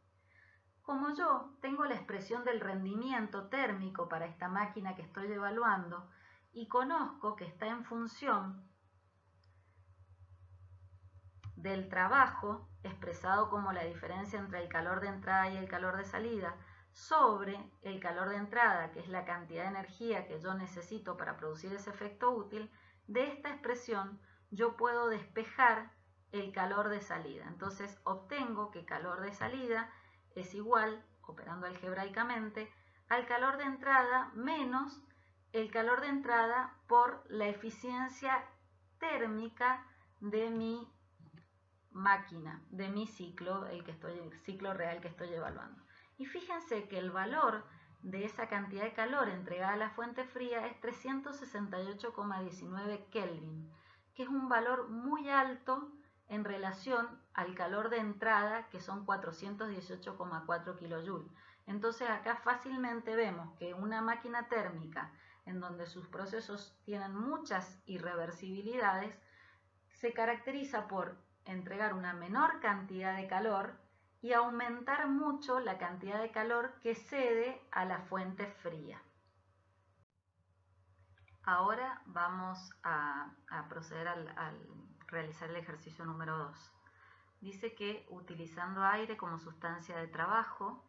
Speaker 1: Como yo tengo la expresión del rendimiento térmico para esta máquina que estoy evaluando y conozco que está en función del trabajo, expresado como la diferencia entre el calor de entrada y el calor de salida, sobre el calor de entrada, que es la cantidad de energía que yo necesito para producir ese efecto útil, de esta expresión yo puedo despejar el calor de salida. Entonces obtengo que calor de salida es igual, operando algebraicamente, al calor de entrada menos el calor de entrada por la eficiencia térmica de mi máquina, de mi ciclo, el ciclo real que estoy evaluando. Y fíjense que el valor de esa cantidad de calor entregada a la fuente fría es 368,19 Kelvin, que es un valor muy alto en relación al calor de entrada, que son 418,4 kJ. Entonces acá fácilmente vemos que una máquina térmica en donde sus procesos tienen muchas irreversibilidades se caracteriza por entregar una menor cantidad de calor y aumentar mucho la cantidad de calor que cede a la fuente fría. Ahora vamos a proceder al realizar el ejercicio número 2. Dice que utilizando aire como sustancia de trabajo,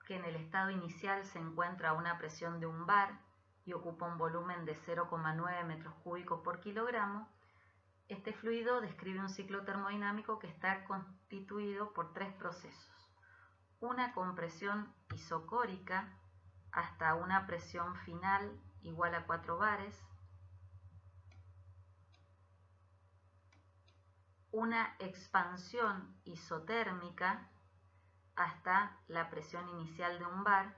Speaker 1: que en el estado inicial se encuentra a una presión de 1 bar y ocupa un volumen de 0,9 metros cúbicos por kilogramo, este fluido describe un ciclo termodinámico que está constituido por 3 procesos. Una compresión isocórica hasta una presión final igual a 4 bares, una expansión isotérmica hasta la presión inicial de 1 bar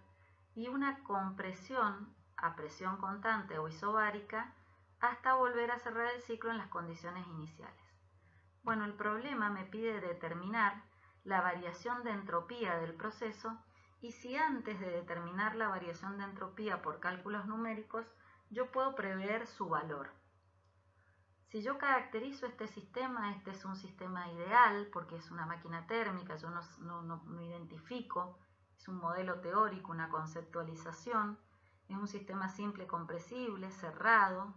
Speaker 1: y una compresión a presión constante o isobárica hasta volver a cerrar el ciclo en las condiciones iniciales. Bueno, el problema me pide determinar la variación de entropía del proceso y si antes de determinar la variación de entropía por cálculos numéricos, yo puedo prever su valor. Si yo caracterizo este sistema, este es un sistema ideal porque es una máquina térmica, yo no identifico, es un modelo teórico, una conceptualización, es un sistema simple compresible, cerrado,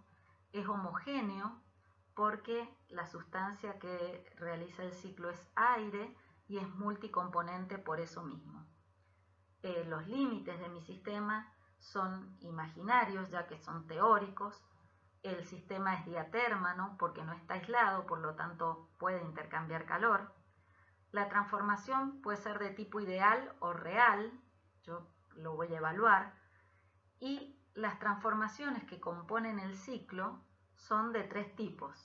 Speaker 1: es homogéneo porque la sustancia que realiza el ciclo es aire y es multicomponente por eso mismo. Los límites de mi sistema son imaginarios ya que son teóricos. El sistema es diatérmano porque no está aislado, por lo tanto puede intercambiar calor. La transformación puede ser de tipo ideal o real, yo lo voy a evaluar. Y las transformaciones que componen el ciclo son de 3 tipos.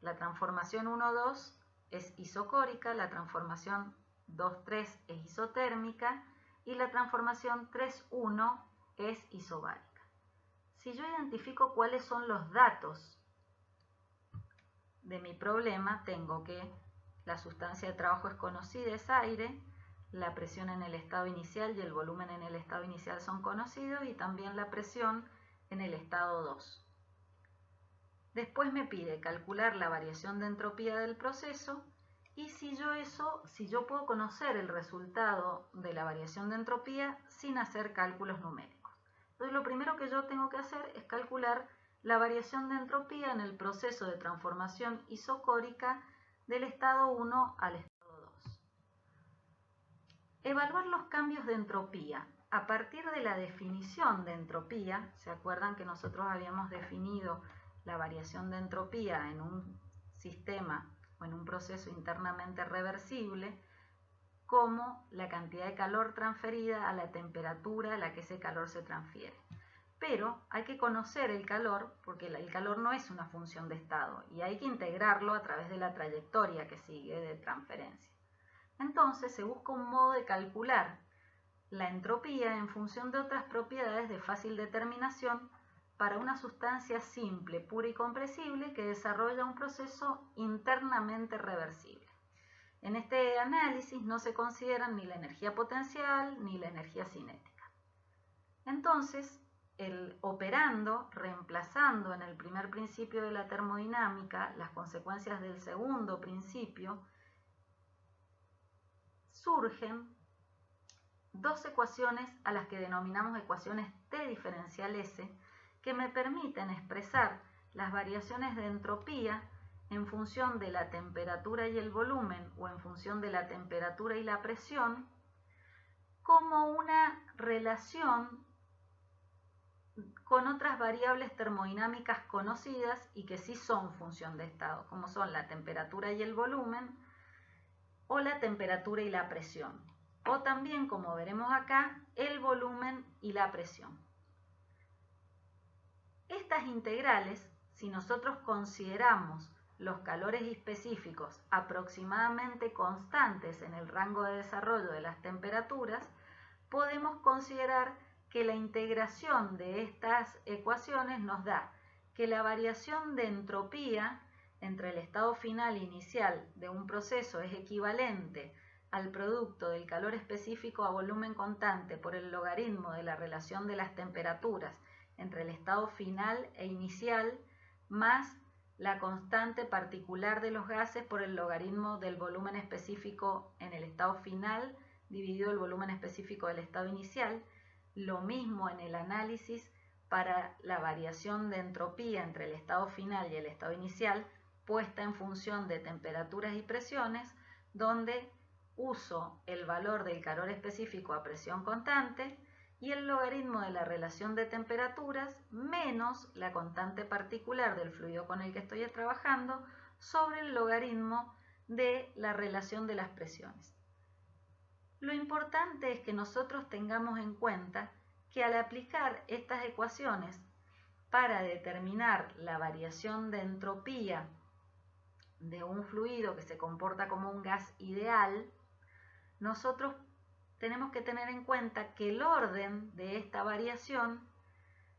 Speaker 1: La transformación 1,2 es isocórica, la transformación 2,3 es isotérmica y la transformación 3,1 es isobárica. Si yo identifico cuáles son los datos de mi problema, tengo que la sustancia de trabajo es conocida, es aire, la presión en el estado inicial y el volumen en el estado inicial son conocidos y también la presión en el estado 2. Después me pide calcular la variación de entropía del proceso y si yo puedo conocer el resultado de la variación de entropía sin hacer cálculos numéricos. Entonces lo primero que yo tengo que hacer es calcular la variación de entropía en el proceso de transformación isocórica del estado 1 al estado 2. Evaluar los cambios de entropía. A partir de la definición de entropía, ¿se acuerdan que nosotros habíamos definido la variación de entropía en un sistema o en un proceso internamente reversible como la cantidad de calor transferida a la temperatura a la que ese calor se transfiere? Pero hay que conocer el calor porque el calor no es una función de estado y hay que integrarlo a través de la trayectoria que sigue de transferencia. Entonces se busca un modo de calcular la entropía en función de otras propiedades de fácil determinación para una sustancia simple, pura y compresible que desarrolla un proceso internamente reversible. En este análisis no se consideran ni la energía potencial ni la energía cinética. Entonces, el operando, reemplazando en el primer principio de la termodinámica las consecuencias del segundo principio, surgen dos ecuaciones a las que denominamos ecuaciones T diferencial S, que me permiten expresar las variaciones de entropía en función de la temperatura y el volumen o en función de la temperatura y la presión como una relación con otras variables termodinámicas conocidas y que sí son función de estado, como son la temperatura y el volumen o la temperatura y la presión, o también, como veremos acá, el volumen y la presión. Estas integrales, si nosotros consideramos los calores específicos aproximadamente constantes en el rango de desarrollo de las temperaturas, podemos considerar que la integración de estas ecuaciones nos da que la variación de entropía entre el estado final e inicial de un proceso es equivalente al producto del calor específico a volumen constante por el logaritmo de la relación de las temperaturas entre el estado final e inicial más la constante particular de los gases por el logaritmo del volumen específico en el estado final dividido el volumen específico del estado inicial. Lo mismo en el análisis para la variación de entropía entre el estado final y el estado inicial puesta en función de temperaturas y presiones, donde uso el valor del calor específico a presión constante y el logaritmo de la relación de temperaturas menos la constante particular del fluido con el que estoy trabajando sobre el logaritmo de la relación de las presiones. Lo importante es que nosotros tengamos en cuenta que al aplicar estas ecuaciones para determinar la variación de entropía de un fluido que se comporta como un gas ideal, nosotros tenemos que tener en cuenta que el orden de esta variación,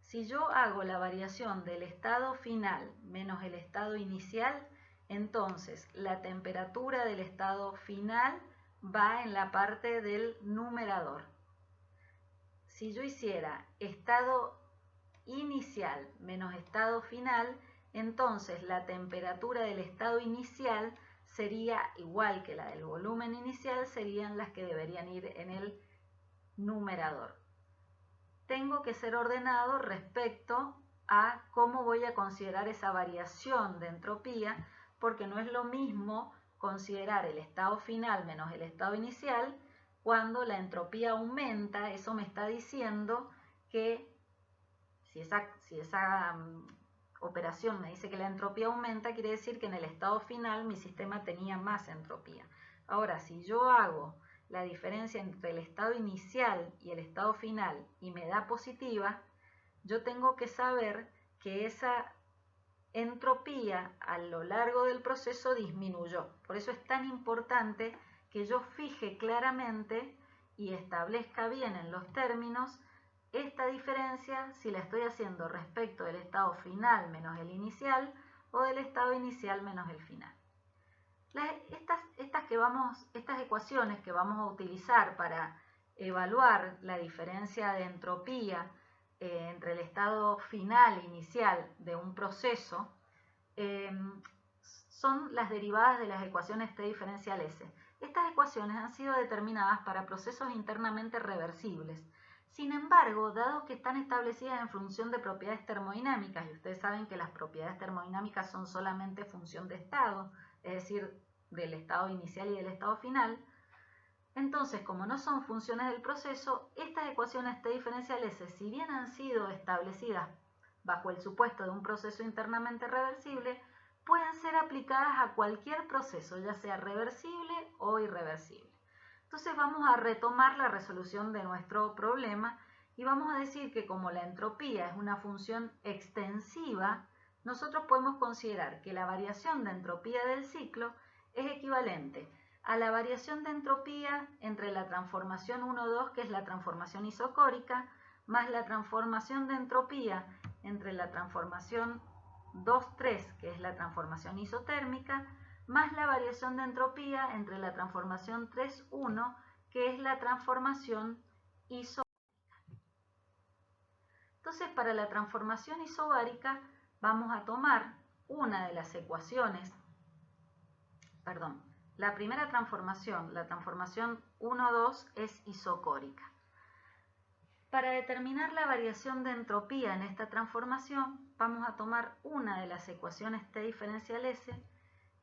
Speaker 1: si yo hago la variación del estado final menos el estado inicial, entonces la temperatura del estado final va en la parte del numerador. Si yo hiciera estado inicial menos estado final, entonces la temperatura del estado inicial sería igual que la del volumen inicial, serían las que deberían ir en el numerador. Tengo que ser ordenado respecto a cómo voy a considerar esa variación de entropía, porque no es lo mismo considerar el estado final menos el estado inicial. Cuando la entropía aumenta, eso me está diciendo que si esa operación me dice que la entropía aumenta, quiere decir que en el estado final mi sistema tenía más entropía. Ahora, si yo hago la diferencia entre el estado inicial y el estado final y me da positiva, yo tengo que saber que esa entropía a lo largo del proceso disminuyó. Por eso es tan importante que yo fije claramente y establezca bien en los términos esta diferencia si la estoy haciendo respecto del estado final menos el inicial o del estado inicial menos el final. Estas ecuaciones que vamos a utilizar para evaluar la diferencia de entropía entre el estado final e inicial de un proceso son las derivadas de las ecuaciones T diferencial S. Estas ecuaciones han sido determinadas para procesos internamente reversibles. Sin embargo, dado que están establecidas en función de propiedades termodinámicas, y ustedes saben que las propiedades termodinámicas son solamente función de estado, es decir, del estado inicial y del estado final, entonces, como no son funciones del proceso, estas ecuaciones T diferencial S, si bien han sido establecidas bajo el supuesto de un proceso internamente reversible, pueden ser aplicadas a cualquier proceso, ya sea reversible o irreversible. Entonces vamos a retomar la resolución de nuestro problema y vamos a decir que como la entropía es una función extensiva, nosotros podemos considerar que la variación de entropía del ciclo es equivalente a la variación de entropía entre la transformación 1,2, que es la transformación isocórica, más la transformación de entropía entre la transformación 2,3, que es la transformación isotérmica, más la variación de entropía entre la transformación 3,1, que es la transformación isobárica. Entonces, para la transformación isobárica vamos a tomar una de las ecuaciones, la primera transformación, la transformación 1,2, es isocórica. Para determinar la variación de entropía en esta transformación, vamos a tomar una de las ecuaciones T diferencial S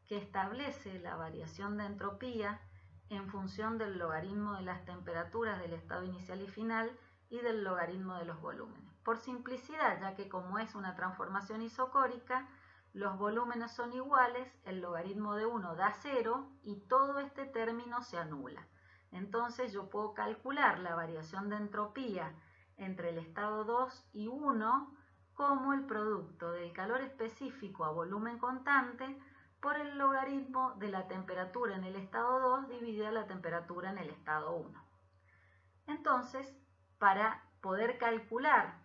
Speaker 1: que establece la variación de entropía en función del logaritmo de las temperaturas del estado inicial y final y del logaritmo de los volúmenes. Por simplicidad, ya que como es una transformación isocórica, los volúmenes son iguales, el logaritmo de 1 da 0 y todo este término se anula. Entonces yo puedo calcular la variación de entropía entre el estado 2 y 1 como el producto del calor específico a volumen constante por el logaritmo de la temperatura en el estado 2 dividida la temperatura en el estado 1. Entonces, para poder calcular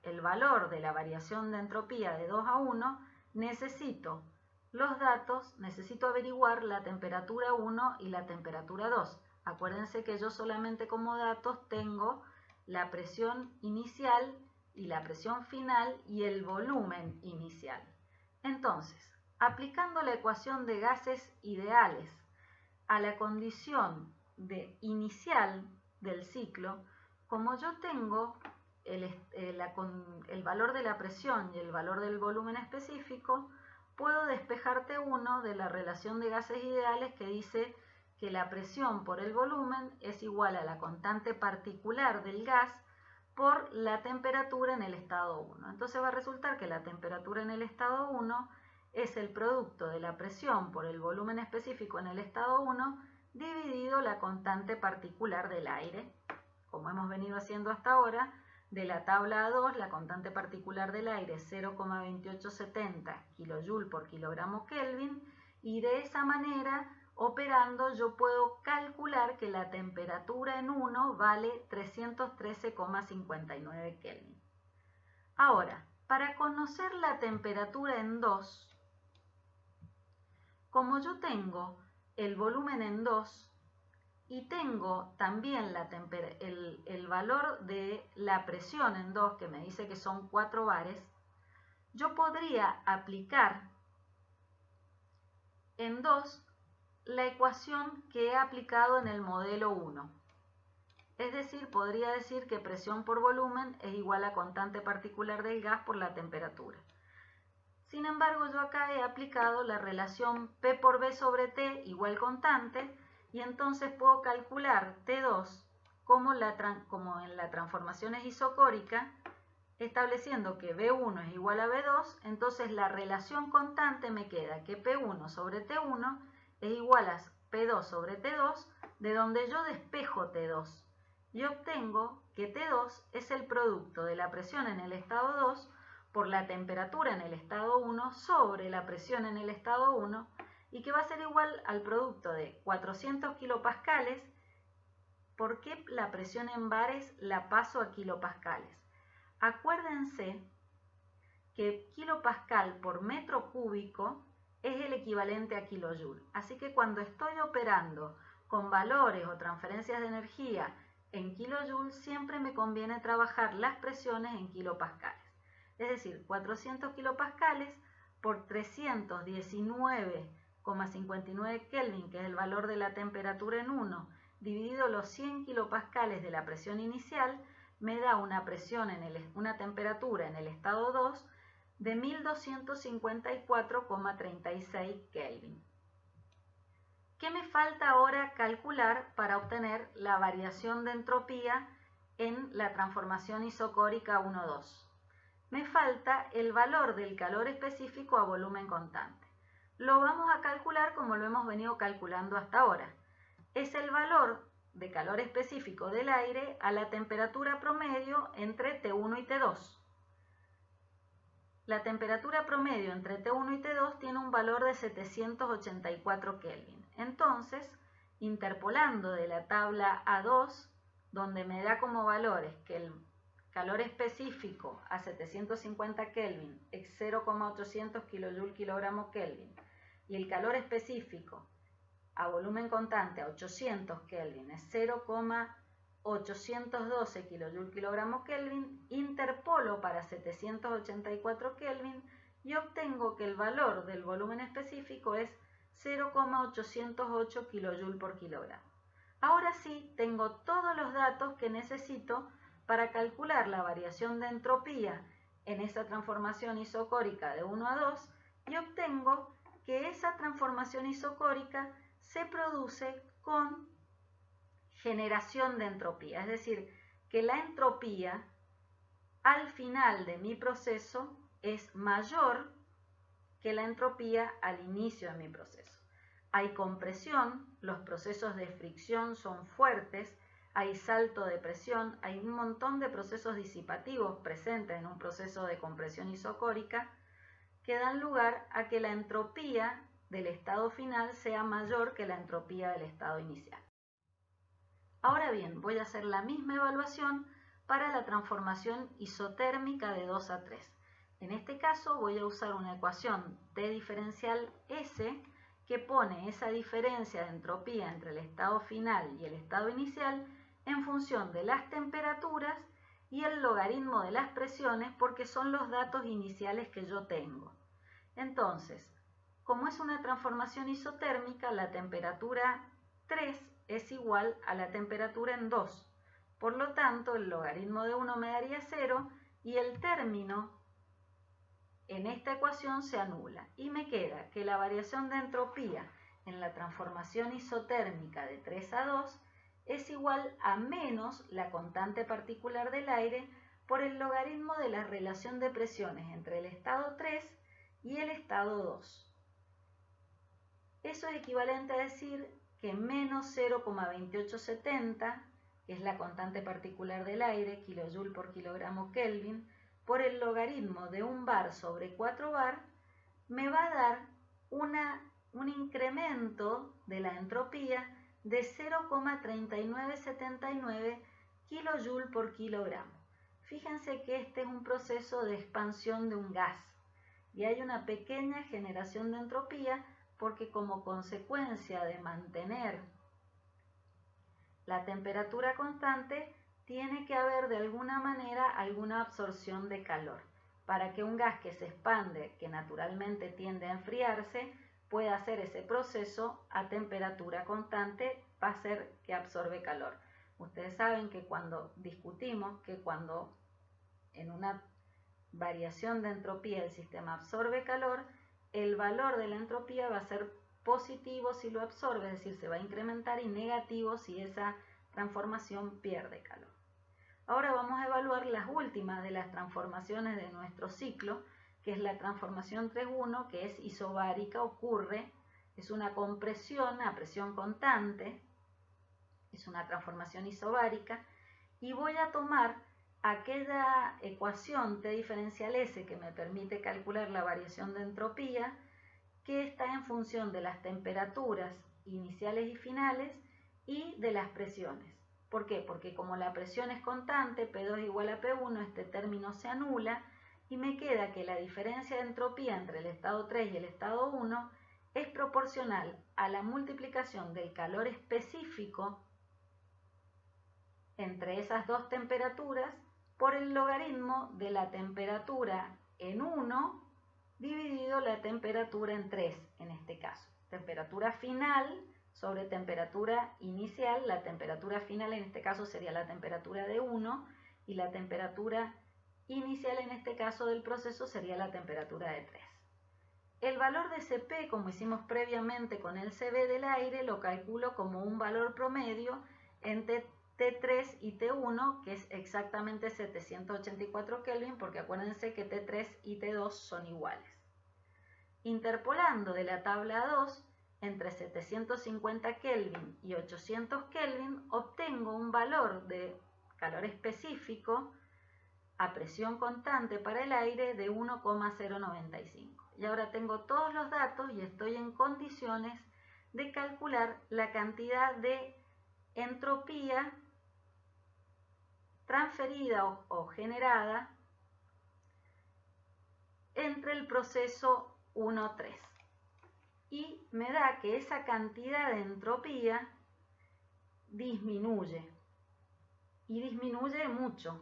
Speaker 1: el valor de la variación de entropía de 2 a 1, necesito los datos, necesito averiguar la temperatura 1 y la temperatura 2. Acuérdense que yo solamente como datos tengo la presión inicial y la presión final y el volumen inicial. Entonces, aplicando la ecuación de gases ideales a la condición inicial del ciclo, como yo tengo el valor de la presión y el valor del volumen específico, puedo despejar T1 de la relación de gases ideales que dice que la presión por el volumen es igual a la constante particular del gas por la temperatura en el estado 1. Entonces va a resultar que la temperatura en el estado 1 es el producto de la presión por el volumen específico en el estado 1 dividido la constante particular del aire, como hemos venido haciendo hasta ahora. De la tabla A2, la constante particular del aire es 0,2870 kJ por kilogramo Kelvin, y de esa manera, operando, yo puedo calcular que la temperatura en 1 vale 313,59 Kelvin. Ahora, para conocer la temperatura en 2, como yo tengo el volumen en 2, y tengo también el valor de la presión en 2, que me dice que son 4 bares, yo podría aplicar en 2 la ecuación que he aplicado en el modelo 1. Es decir, podría decir que presión por volumen es igual a constante particular del gas por la temperatura. Sin embargo, yo acá he aplicado la relación P por B sobre T igual constante, y entonces puedo calcular T2 como en la transformación es isocórica, estableciendo que B1 es igual a B2, entonces la relación constante me queda que P1 sobre T1 es igual a P2 sobre T2, de donde yo despejo T2 y obtengo que T2 es el producto de la presión en el estado 2 por la temperatura en el estado 1 sobre la presión en el estado 1, y que va a ser igual al producto de 400 kilopascales, porque la presión en bares la paso a kilopascales. Acuérdense que kilopascal por metro cúbico es el equivalente a kilojoule, así que cuando estoy operando con valores o transferencias de energía en kilojoule, siempre me conviene trabajar las presiones en kilopascales. Es decir, 400 kilopascales por 319,59 Kelvin, que es el valor de la temperatura en 1, dividido los 100 kilopascales de la presión inicial, me da una presión una temperatura en el estado 2 de 1254,36 Kelvin. ¿Qué me falta ahora calcular para obtener la variación de entropía en la transformación isocórica 1,2? Me falta el valor del calor específico a volumen constante. Lo vamos a calcular como lo hemos venido calculando hasta ahora. Es el valor de calor específico del aire a la temperatura promedio entre T1 y T2. La temperatura promedio entre T1 y T2 tiene un valor de 784 Kelvin. Entonces, interpolando de la tabla A2, donde me da como valores que el calor específico a 750 Kelvin es 0,800 kJ/kg Kelvin y el calor específico a volumen constante a 800 Kelvin es 0,812 kJ/kg Kelvin, interpolo para 784 Kelvin y obtengo que el valor del volumen específico es 0,808 kJ/kg. Ahora sí, tengo todos los datos que necesito para calcular la variación de entropía en esa transformación isocórica de 1 a 2 y obtengo que esa transformación isocórica se produce con generación de entropía, es decir, que la entropía al final de mi proceso es mayor que la entropía al inicio de mi proceso. Hay compresión, los procesos de fricción son fuertes, hay salto de presión, hay un montón de procesos disipativos presentes en un proceso de compresión isocórica que dan lugar a que la entropía del estado final sea mayor que la entropía del estado inicial. Ahora bien, voy a hacer la misma evaluación para la transformación isotérmica de 2 a 3. En este caso voy a usar una ecuación T diferencial S que pone esa diferencia de entropía entre el estado final y el estado inicial en función de las temperaturas y el logaritmo de las presiones porque son los datos iniciales que yo tengo. Entonces, como es una transformación isotérmica, la temperatura 3 es igual a la temperatura en 2. Por lo tanto, el logaritmo de 1 me daría 0 y el término en esta ecuación se anula. Y me queda que la variación de entropía en la transformación isotérmica de 3 a 2 es igual a menos la constante particular del aire por el logaritmo de la relación de presiones entre el estado 3 y el estado 2. Eso es equivalente a decir que menos 0,2870, que es la constante particular del aire, kilojoule por kilogramo Kelvin, por el logaritmo de 1 bar sobre 4 bar, me va a dar un incremento de la entropía de 0,3979 kilojoule por kilogramo. Fíjense que este es un proceso de expansión de un gas y hay una pequeña generación de entropía porque como consecuencia de mantener la temperatura constante, tiene que haber de alguna manera alguna absorción de calor para que un gas que se expande, que naturalmente tiende a enfriarse, pueda hacer ese proceso a temperatura constante, va a ser que absorbe calor. Ustedes saben que cuando discutimos que cuando en una variación de entropía el sistema absorbe calor, el valor de la entropía va a ser positivo si lo absorbe, es decir, se va a incrementar, y negativo si esa transformación pierde calor. Ahora vamos a evaluar las últimas de las transformaciones de nuestro ciclo, que es la transformación 3.1, que es isobárica, es una compresión a presión constante, es una transformación isobárica, y voy a tomar aquella ecuación T diferencial S que me permite calcular la variación de entropía, que está en función de las temperaturas iniciales y finales y de las presiones. ¿Por qué? Porque como la presión es constante, P2 igual a P1, este término se anula y me queda que la diferencia de entropía entre el estado 3 y el estado 1 es proporcional a la multiplicación del calor específico entre esas dos temperaturas por el logaritmo de la temperatura en 1 dividido la temperatura en 3 en este caso. Temperatura final sobre temperatura inicial, la temperatura final en este caso sería la temperatura de 1 y la temperatura inicial en este caso del proceso sería la temperatura de 3. El valor de Cp, como hicimos previamente con el Cv del aire, lo calculo como un valor promedio entre T3 y T1, que es exactamente 784 Kelvin, porque acuérdense que T3 y T2 son iguales. Interpolando de la tabla 2, entre 750 Kelvin y 800 Kelvin, obtengo un valor de calor específico a presión constante para el aire de 1,095. Y ahora tengo todos los datos y estoy en condiciones de calcular la cantidad de entropía transferida o generada entre el proceso 1-3. Y me da que esa cantidad de entropía disminuye. Y disminuye mucho.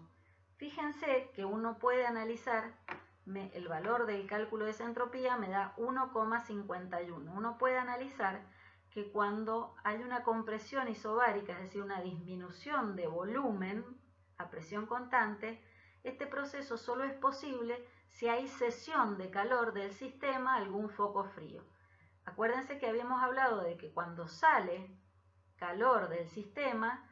Speaker 1: Fíjense que uno puede analizar el valor del cálculo de esa entropía, me da 1,51. Uno puede analizar que cuando hay una compresión isobárica, es decir, una disminución de volumen a presión constante, este proceso solo es posible si hay cesión de calor del sistema a algún foco frío. Acuérdense que habíamos hablado de que cuando sale calor del sistema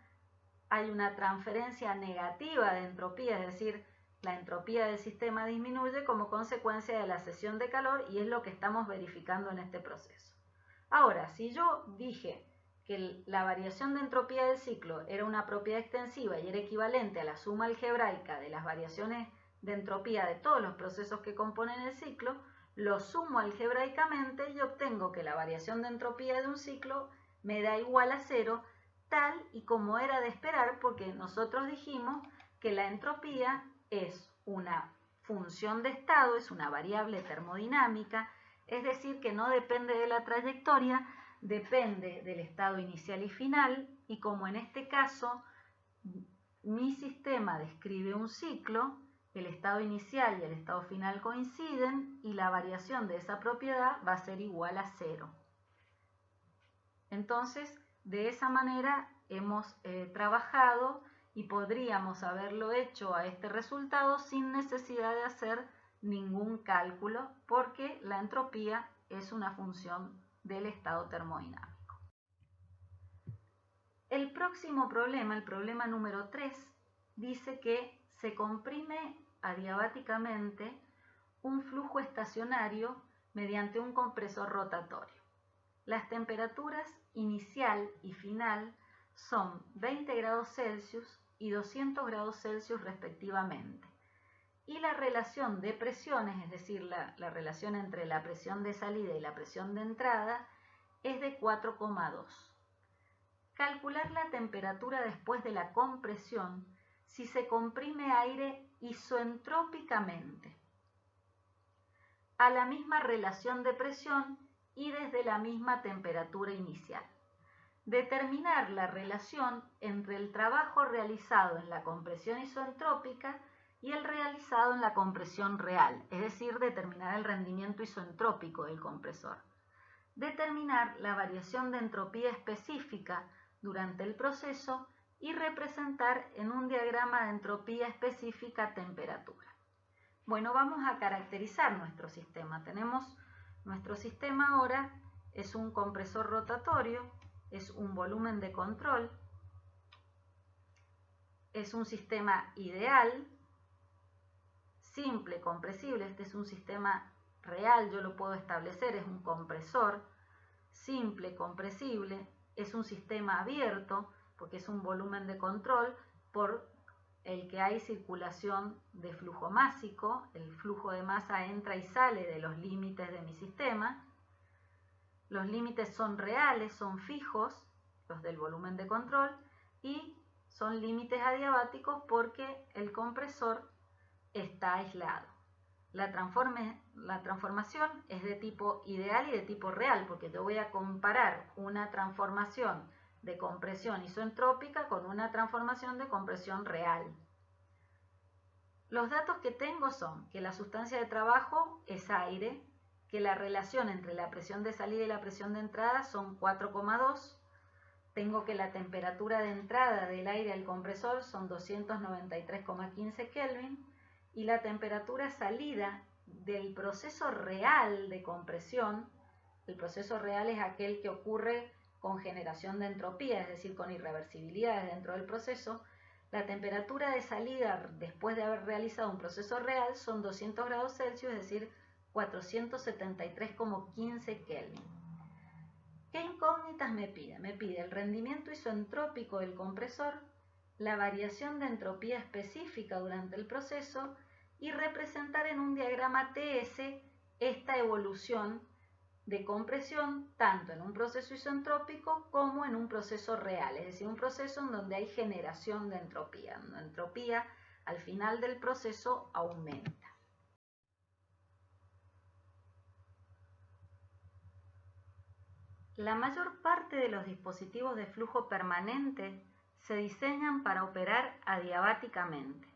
Speaker 1: hay una transferencia negativa de entropía, es decir, la entropía del sistema disminuye como consecuencia de la cesión de calor y es lo que estamos verificando en este proceso. Ahora, si yo dije que la variación de entropía del ciclo era una propiedad extensiva y era equivalente a la suma algebraica de las variaciones de entropía de todos los procesos que componen el ciclo, lo sumo algebraicamente y obtengo que la variación de entropía de un ciclo me da igual a 0, tal y como era de esperar, porque nosotros dijimos que la entropía es una función de estado, es una variable termodinámica, es decir, que no depende de la trayectoria, depende del estado inicial y final, y como en este caso mi sistema describe un ciclo, el estado inicial y el estado final coinciden y la variación de esa propiedad va a ser igual a 0. Entonces, de esa manera hemos trabajado y podríamos haberlo hecho a este resultado sin necesidad de hacer ningún cálculo porque la entropía es una función del estado termodinámico. El próximo problema, el problema número 3, dice que se comprime adiabáticamente un flujo estacionario mediante un compresor rotatorio. Las temperaturas inicial y final son 20 grados Celsius y 200 grados Celsius respectivamente. Y la relación de presiones, es decir, la relación entre la presión de salida y la presión de entrada, es de 4,2. Calcular la temperatura después de la compresión si se comprime aire isoentrópicamente a la misma relación de presión y desde la misma temperatura inicial. Determinar la relación entre el trabajo realizado en la compresión isoentrópica y el realizado en la compresión real, es decir, determinar el rendimiento isoentrópico del compresor. Determinar la variación de entropía específica durante el proceso y representar en un diagrama de entropía específica temperatura. Bueno, vamos a caracterizar nuestro sistema. Tenemos nuestro sistema ahora, es un compresor rotatorio, es un volumen de control, es un sistema ideal, simple, compresible, este es un sistema real, yo lo puedo establecer, es un compresor, simple, compresible, es un sistema abierto, porque es un volumen de control por el que hay circulación de flujo másico, el flujo de masa entra y sale de los límites de mi sistema. Los límites son reales, son fijos, los del volumen de control, y son límites adiabáticos porque el compresor está aislado. La transformación es de tipo ideal y de tipo real, porque yo voy a comparar una transformación de compresión isoentrópica con una transformación de compresión real. Los datos que tengo son que la sustancia de trabajo es aire, que la relación entre la presión de salida y la presión de entrada son 4,2, tengo que la temperatura de entrada del aire al compresor son 293,15 Kelvin y la temperatura salida del proceso real de compresión, el proceso real es aquel que ocurre con generación de entropía, es decir, con irreversibilidades dentro del proceso, la temperatura de salida después de haber realizado un proceso real son 200 grados Celsius, es decir, 473,15 Kelvin. ¿Qué incógnitas me pide? Me pide el rendimiento isoentrópico del compresor, la variación de entropía específica durante el proceso y representar en un diagrama TS esta evolución de compresión tanto en un proceso isoentrópico como en un proceso real, es decir, un proceso en donde hay generación de entropía, donde la entropía al final del proceso aumenta. La mayor parte de los dispositivos de flujo permanente se diseñan para operar adiabáticamente.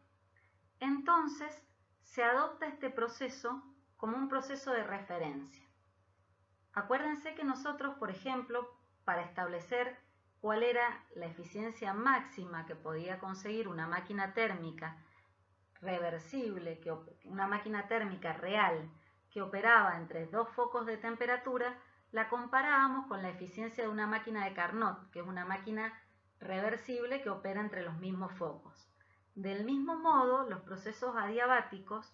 Speaker 1: Entonces, se adopta este proceso como un proceso de referencia. Acuérdense que nosotros, por ejemplo, para establecer cuál era la eficiencia máxima que podía conseguir una máquina térmica reversible, una máquina térmica real que operaba entre dos focos de temperatura, la comparábamos con la eficiencia de una máquina de Carnot, que es una máquina reversible que opera entre los mismos focos. Del mismo modo, los procesos adiabáticos,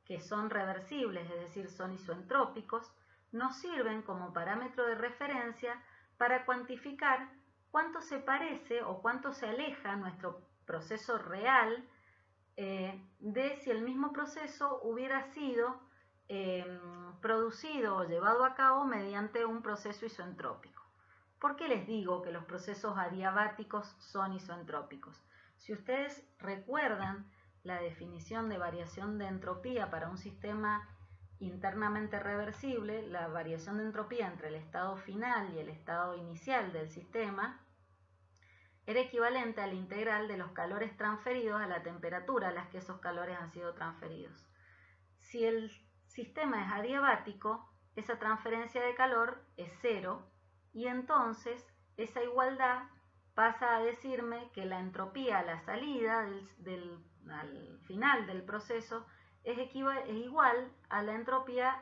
Speaker 1: que son reversibles, es decir, son isoentrópicos, nos sirven como parámetro de referencia para cuantificar cuánto se parece o cuánto se aleja nuestro proceso real de si el mismo proceso hubiera sido producido o llevado a cabo mediante un proceso isoentrópico. ¿Por qué les digo que los procesos adiabáticos son isoentrópicos? Si ustedes recuerdan la definición de variación de entropía para un sistema internamente reversible, la variación de entropía entre el estado final y el estado inicial del sistema era equivalente a la integral de los calores transferidos a la temperatura a la que esos calores han sido transferidos. Si el sistema es adiabático, esa transferencia de calor es cero y entonces esa igualdad pasa a decirme que la entropía a la salida al final del proceso es igual a la entropía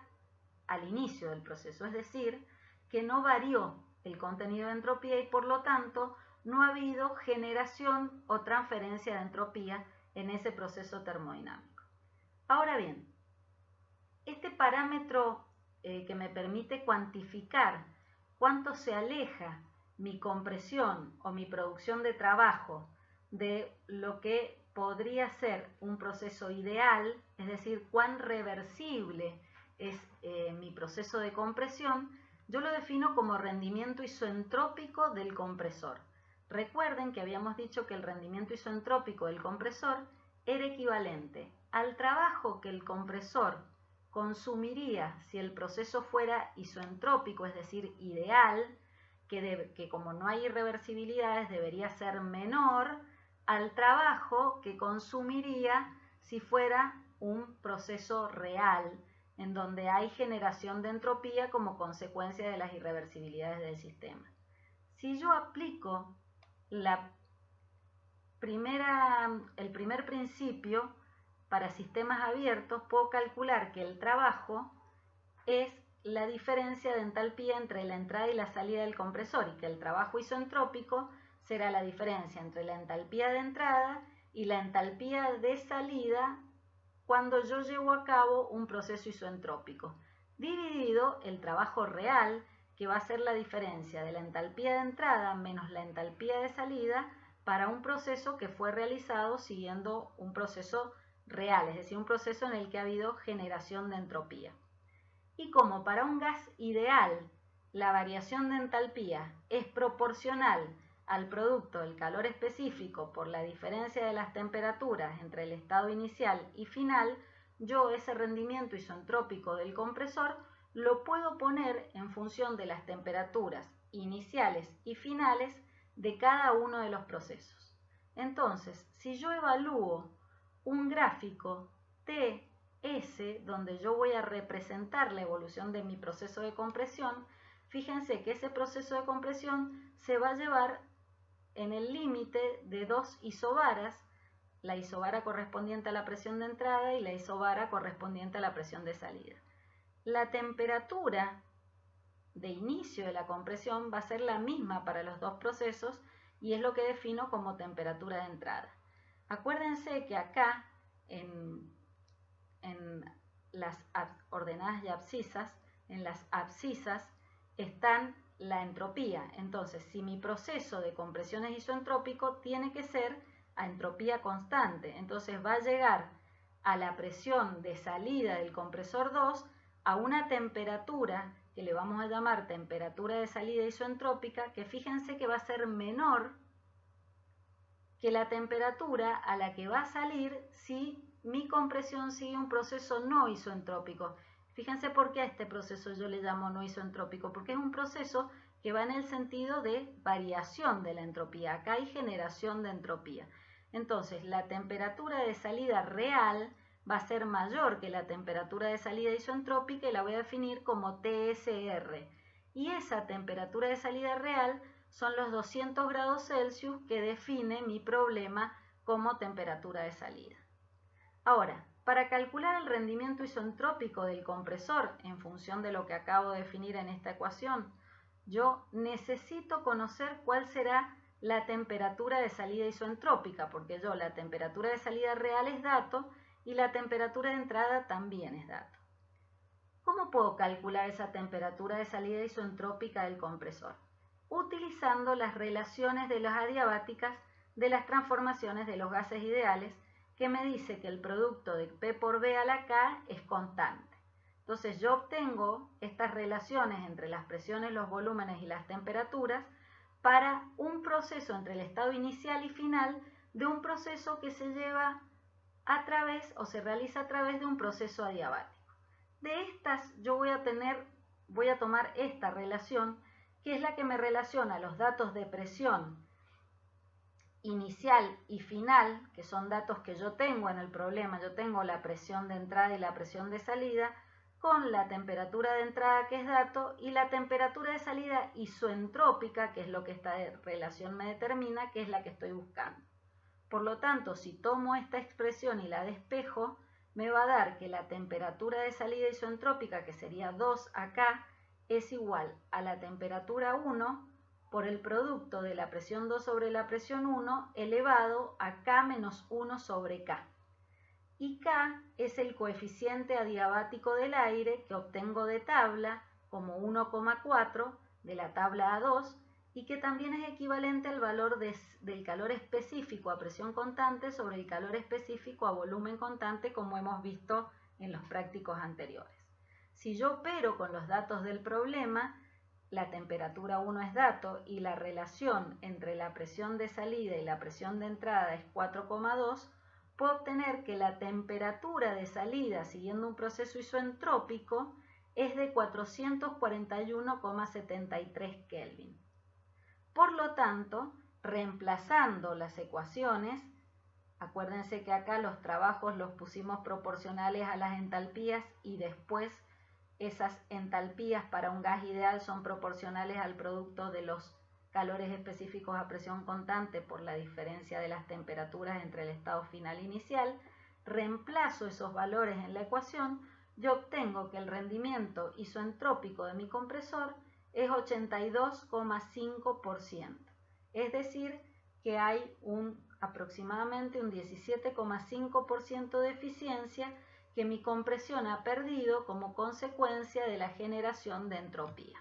Speaker 1: al inicio del proceso, es decir, que no varió el contenido de entropía y por lo tanto no ha habido generación o transferencia de entropía en ese proceso termodinámico. Ahora bien, este parámetro que me permite cuantificar cuánto se aleja mi compresión o mi producción de trabajo de lo que podría ser un proceso ideal, es decir, cuán reversible es mi proceso de compresión, yo lo defino como rendimiento isoentrópico del compresor. Recuerden que habíamos dicho que el rendimiento isoentrópico del compresor era equivalente al trabajo que el compresor consumiría si el proceso fuera isoentrópico, es decir, ideal, que como no hay irreversibilidades debería ser menor al trabajo que consumiría si fuera un proceso real, en donde hay generación de entropía como consecuencia de las irreversibilidades del sistema. Si yo aplico el primer principio para sistemas abiertos, puedo calcular que el trabajo es la diferencia de entalpía entre la entrada y la salida del compresor y que el trabajo isoentrópico será la diferencia entre la entalpía de entrada y la entalpía de salida cuando yo llevo a cabo un proceso isoentrópico, dividido el trabajo real, que va a ser la diferencia de la entalpía de entrada menos la entalpía de salida para un proceso que fue realizado siguiendo un proceso real, es decir, un proceso en el que ha habido generación de entropía. Y como para un gas ideal la variación de entalpía es proporcional al producto del calor específico por la diferencia de las temperaturas entre el estado inicial y final, yo ese rendimiento isoentrópico del compresor lo puedo poner en función de las temperaturas iniciales y finales de cada uno de los procesos. Entonces, si yo evalúo un gráfico TS, donde yo voy a representar la evolución de mi proceso de compresión, fíjense que ese proceso de compresión se va a llevar en el límite de dos isobaras, la isobara correspondiente a la presión de entrada y la isobara correspondiente a la presión de salida. La temperatura de inicio de la compresión va a ser la misma para los dos procesos y es lo que defino como temperatura de entrada. Acuérdense que acá en las ordenadas y abscisas, en las abscisas están la entropía. Entonces, si mi proceso de compresión es isoentrópico, tiene que ser a entropía constante. Entonces va a llegar a la presión de salida del compresor 2 a una temperatura que le vamos a llamar temperatura de salida isoentrópica, que fíjense que va a ser menor que la temperatura a la que va a salir si mi compresión sigue un proceso no isoentrópico. Fíjense por qué a este proceso yo le llamo no isoentrópico, porque es un proceso que va en el sentido de variación de la entropía. Acá hay generación de entropía. Entonces, la temperatura de salida real va a ser mayor que la temperatura de salida isoentrópica y la voy a definir como TSR. Y esa temperatura de salida real son los 200 grados Celsius que define mi problema como temperatura de salida. Ahora, para calcular el rendimiento isoentrópico del compresor en función de lo que acabo de definir en esta ecuación, yo necesito conocer cuál será la temperatura de salida isoentrópica, porque yo la temperatura de salida real es dato y la temperatura de entrada también es dato. ¿Cómo puedo calcular esa temperatura de salida isoentrópica del compresor? Utilizando las relaciones de las adiabáticas de las transformaciones de los gases ideales, que me dice que el producto de P por B a la K es constante. Entonces yo obtengo estas relaciones entre las presiones, los volúmenes y las temperaturas para un proceso entre el estado inicial y final de un proceso que se lleva a través o se realiza a través de un proceso adiabático. De estas yo voy a tomar esta relación, que es la que me relaciona los datos de presión inicial y final, que son datos que yo tengo en el problema. Yo tengo la presión de entrada y la presión de salida, con la temperatura de entrada, que es dato, y la temperatura de salida isoentrópica, que es lo que esta relación me determina, que es la que estoy buscando. Por lo tanto, si tomo esta expresión y la despejo, me va a dar que la temperatura de salida isoentrópica, que sería 2 acá, es igual a la temperatura 1 por el producto de la presión 2 sobre la presión 1 elevado a K menos 1 sobre K. Y K es el coeficiente adiabático del aire que obtengo de tabla como 1,4 de la tabla A2 y que también es equivalente al valor del calor específico a presión constante sobre el calor específico a volumen constante, como hemos visto en los prácticos anteriores. Si yo opero con los datos del problema, la temperatura 1 es dato y la relación entre la presión de salida y la presión de entrada es 4,2, puedo obtener que la temperatura de salida siguiendo un proceso isoentrópico es de 441,73 Kelvin. Por lo tanto, reemplazando las ecuaciones, acuérdense que acá los trabajos los pusimos proporcionales a las entalpías y después esas entalpías para un gas ideal son proporcionales al producto de los calores específicos a presión constante por la diferencia de las temperaturas entre el estado final e inicial. Reemplazo esos valores en la ecuación y obtengo que el rendimiento isoentrópico de mi compresor es 82,5%. Es decir, que hay aproximadamente un 17,5% de eficiencia que mi compresión ha perdido como consecuencia de la generación de entropía.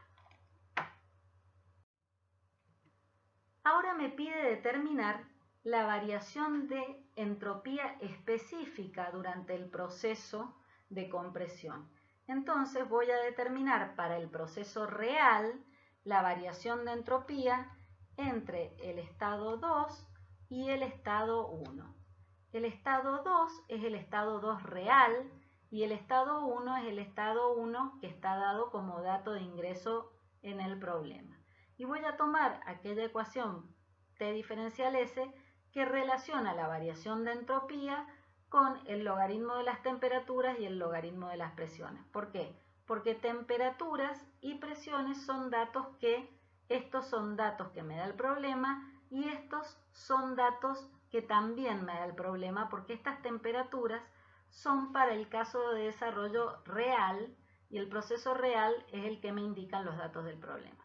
Speaker 1: Ahora me pide determinar la variación de entropía específica durante el proceso de compresión. Entonces voy a determinar para el proceso real la variación de entropía entre el estado 2 y el estado 1. El estado 2 es el estado 2 real y el estado 1 es el estado 1 que está dado como dato de ingreso en el problema. Y voy a tomar aquella ecuación T diferencial S que relaciona la variación de entropía con el logaritmo de las temperaturas y el logaritmo de las presiones. ¿Por qué? porque temperaturas y presiones son datos que, estos son datos que me da el problema y estos son datos que también me da el problema, porque estas temperaturas son para el caso de desarrollo real y el proceso real es el que me indican los datos del problema.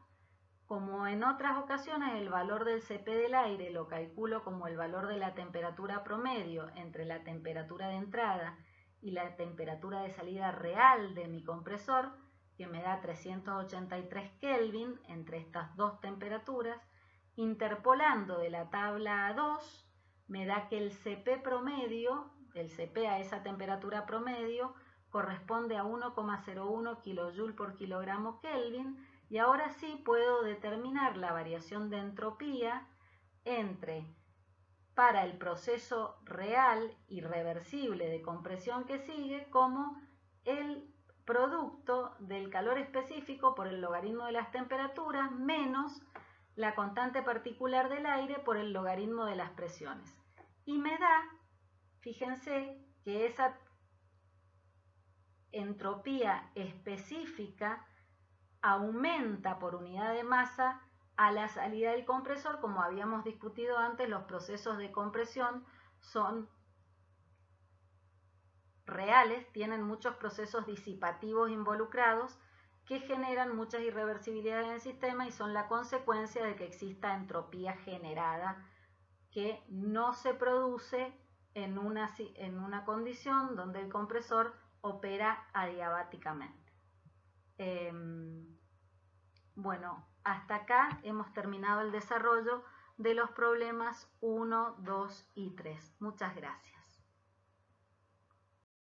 Speaker 1: Como en otras ocasiones, el valor del CP del aire lo calculo como el valor de la temperatura promedio entre la temperatura de entrada y la temperatura de salida real de mi compresor, que me da 383 Kelvin entre estas dos temperaturas. Interpolando de la tabla 2, me da que el CP promedio, el CP a esa temperatura promedio, corresponde a 1,01 kJ por kilogramo Kelvin, y ahora sí puedo determinar la variación de entropía para el proceso real y reversible de compresión que sigue como el producto del calor específico por el logaritmo de las temperaturas menos la constante particular del aire por el logaritmo de las presiones. Y me da, fíjense, que esa entropía específica aumenta por unidad de masa a la salida del compresor. Como habíamos discutido antes, los procesos de compresión son reales, tienen muchos procesos disipativos involucrados que generan muchas irreversibilidades en el sistema y son la consecuencia de que exista entropía generada que no se produce en una condición donde el compresor opera adiabáticamente. Bueno, hasta acá hemos terminado el desarrollo de los problemas 1, 2 y 3. Muchas gracias.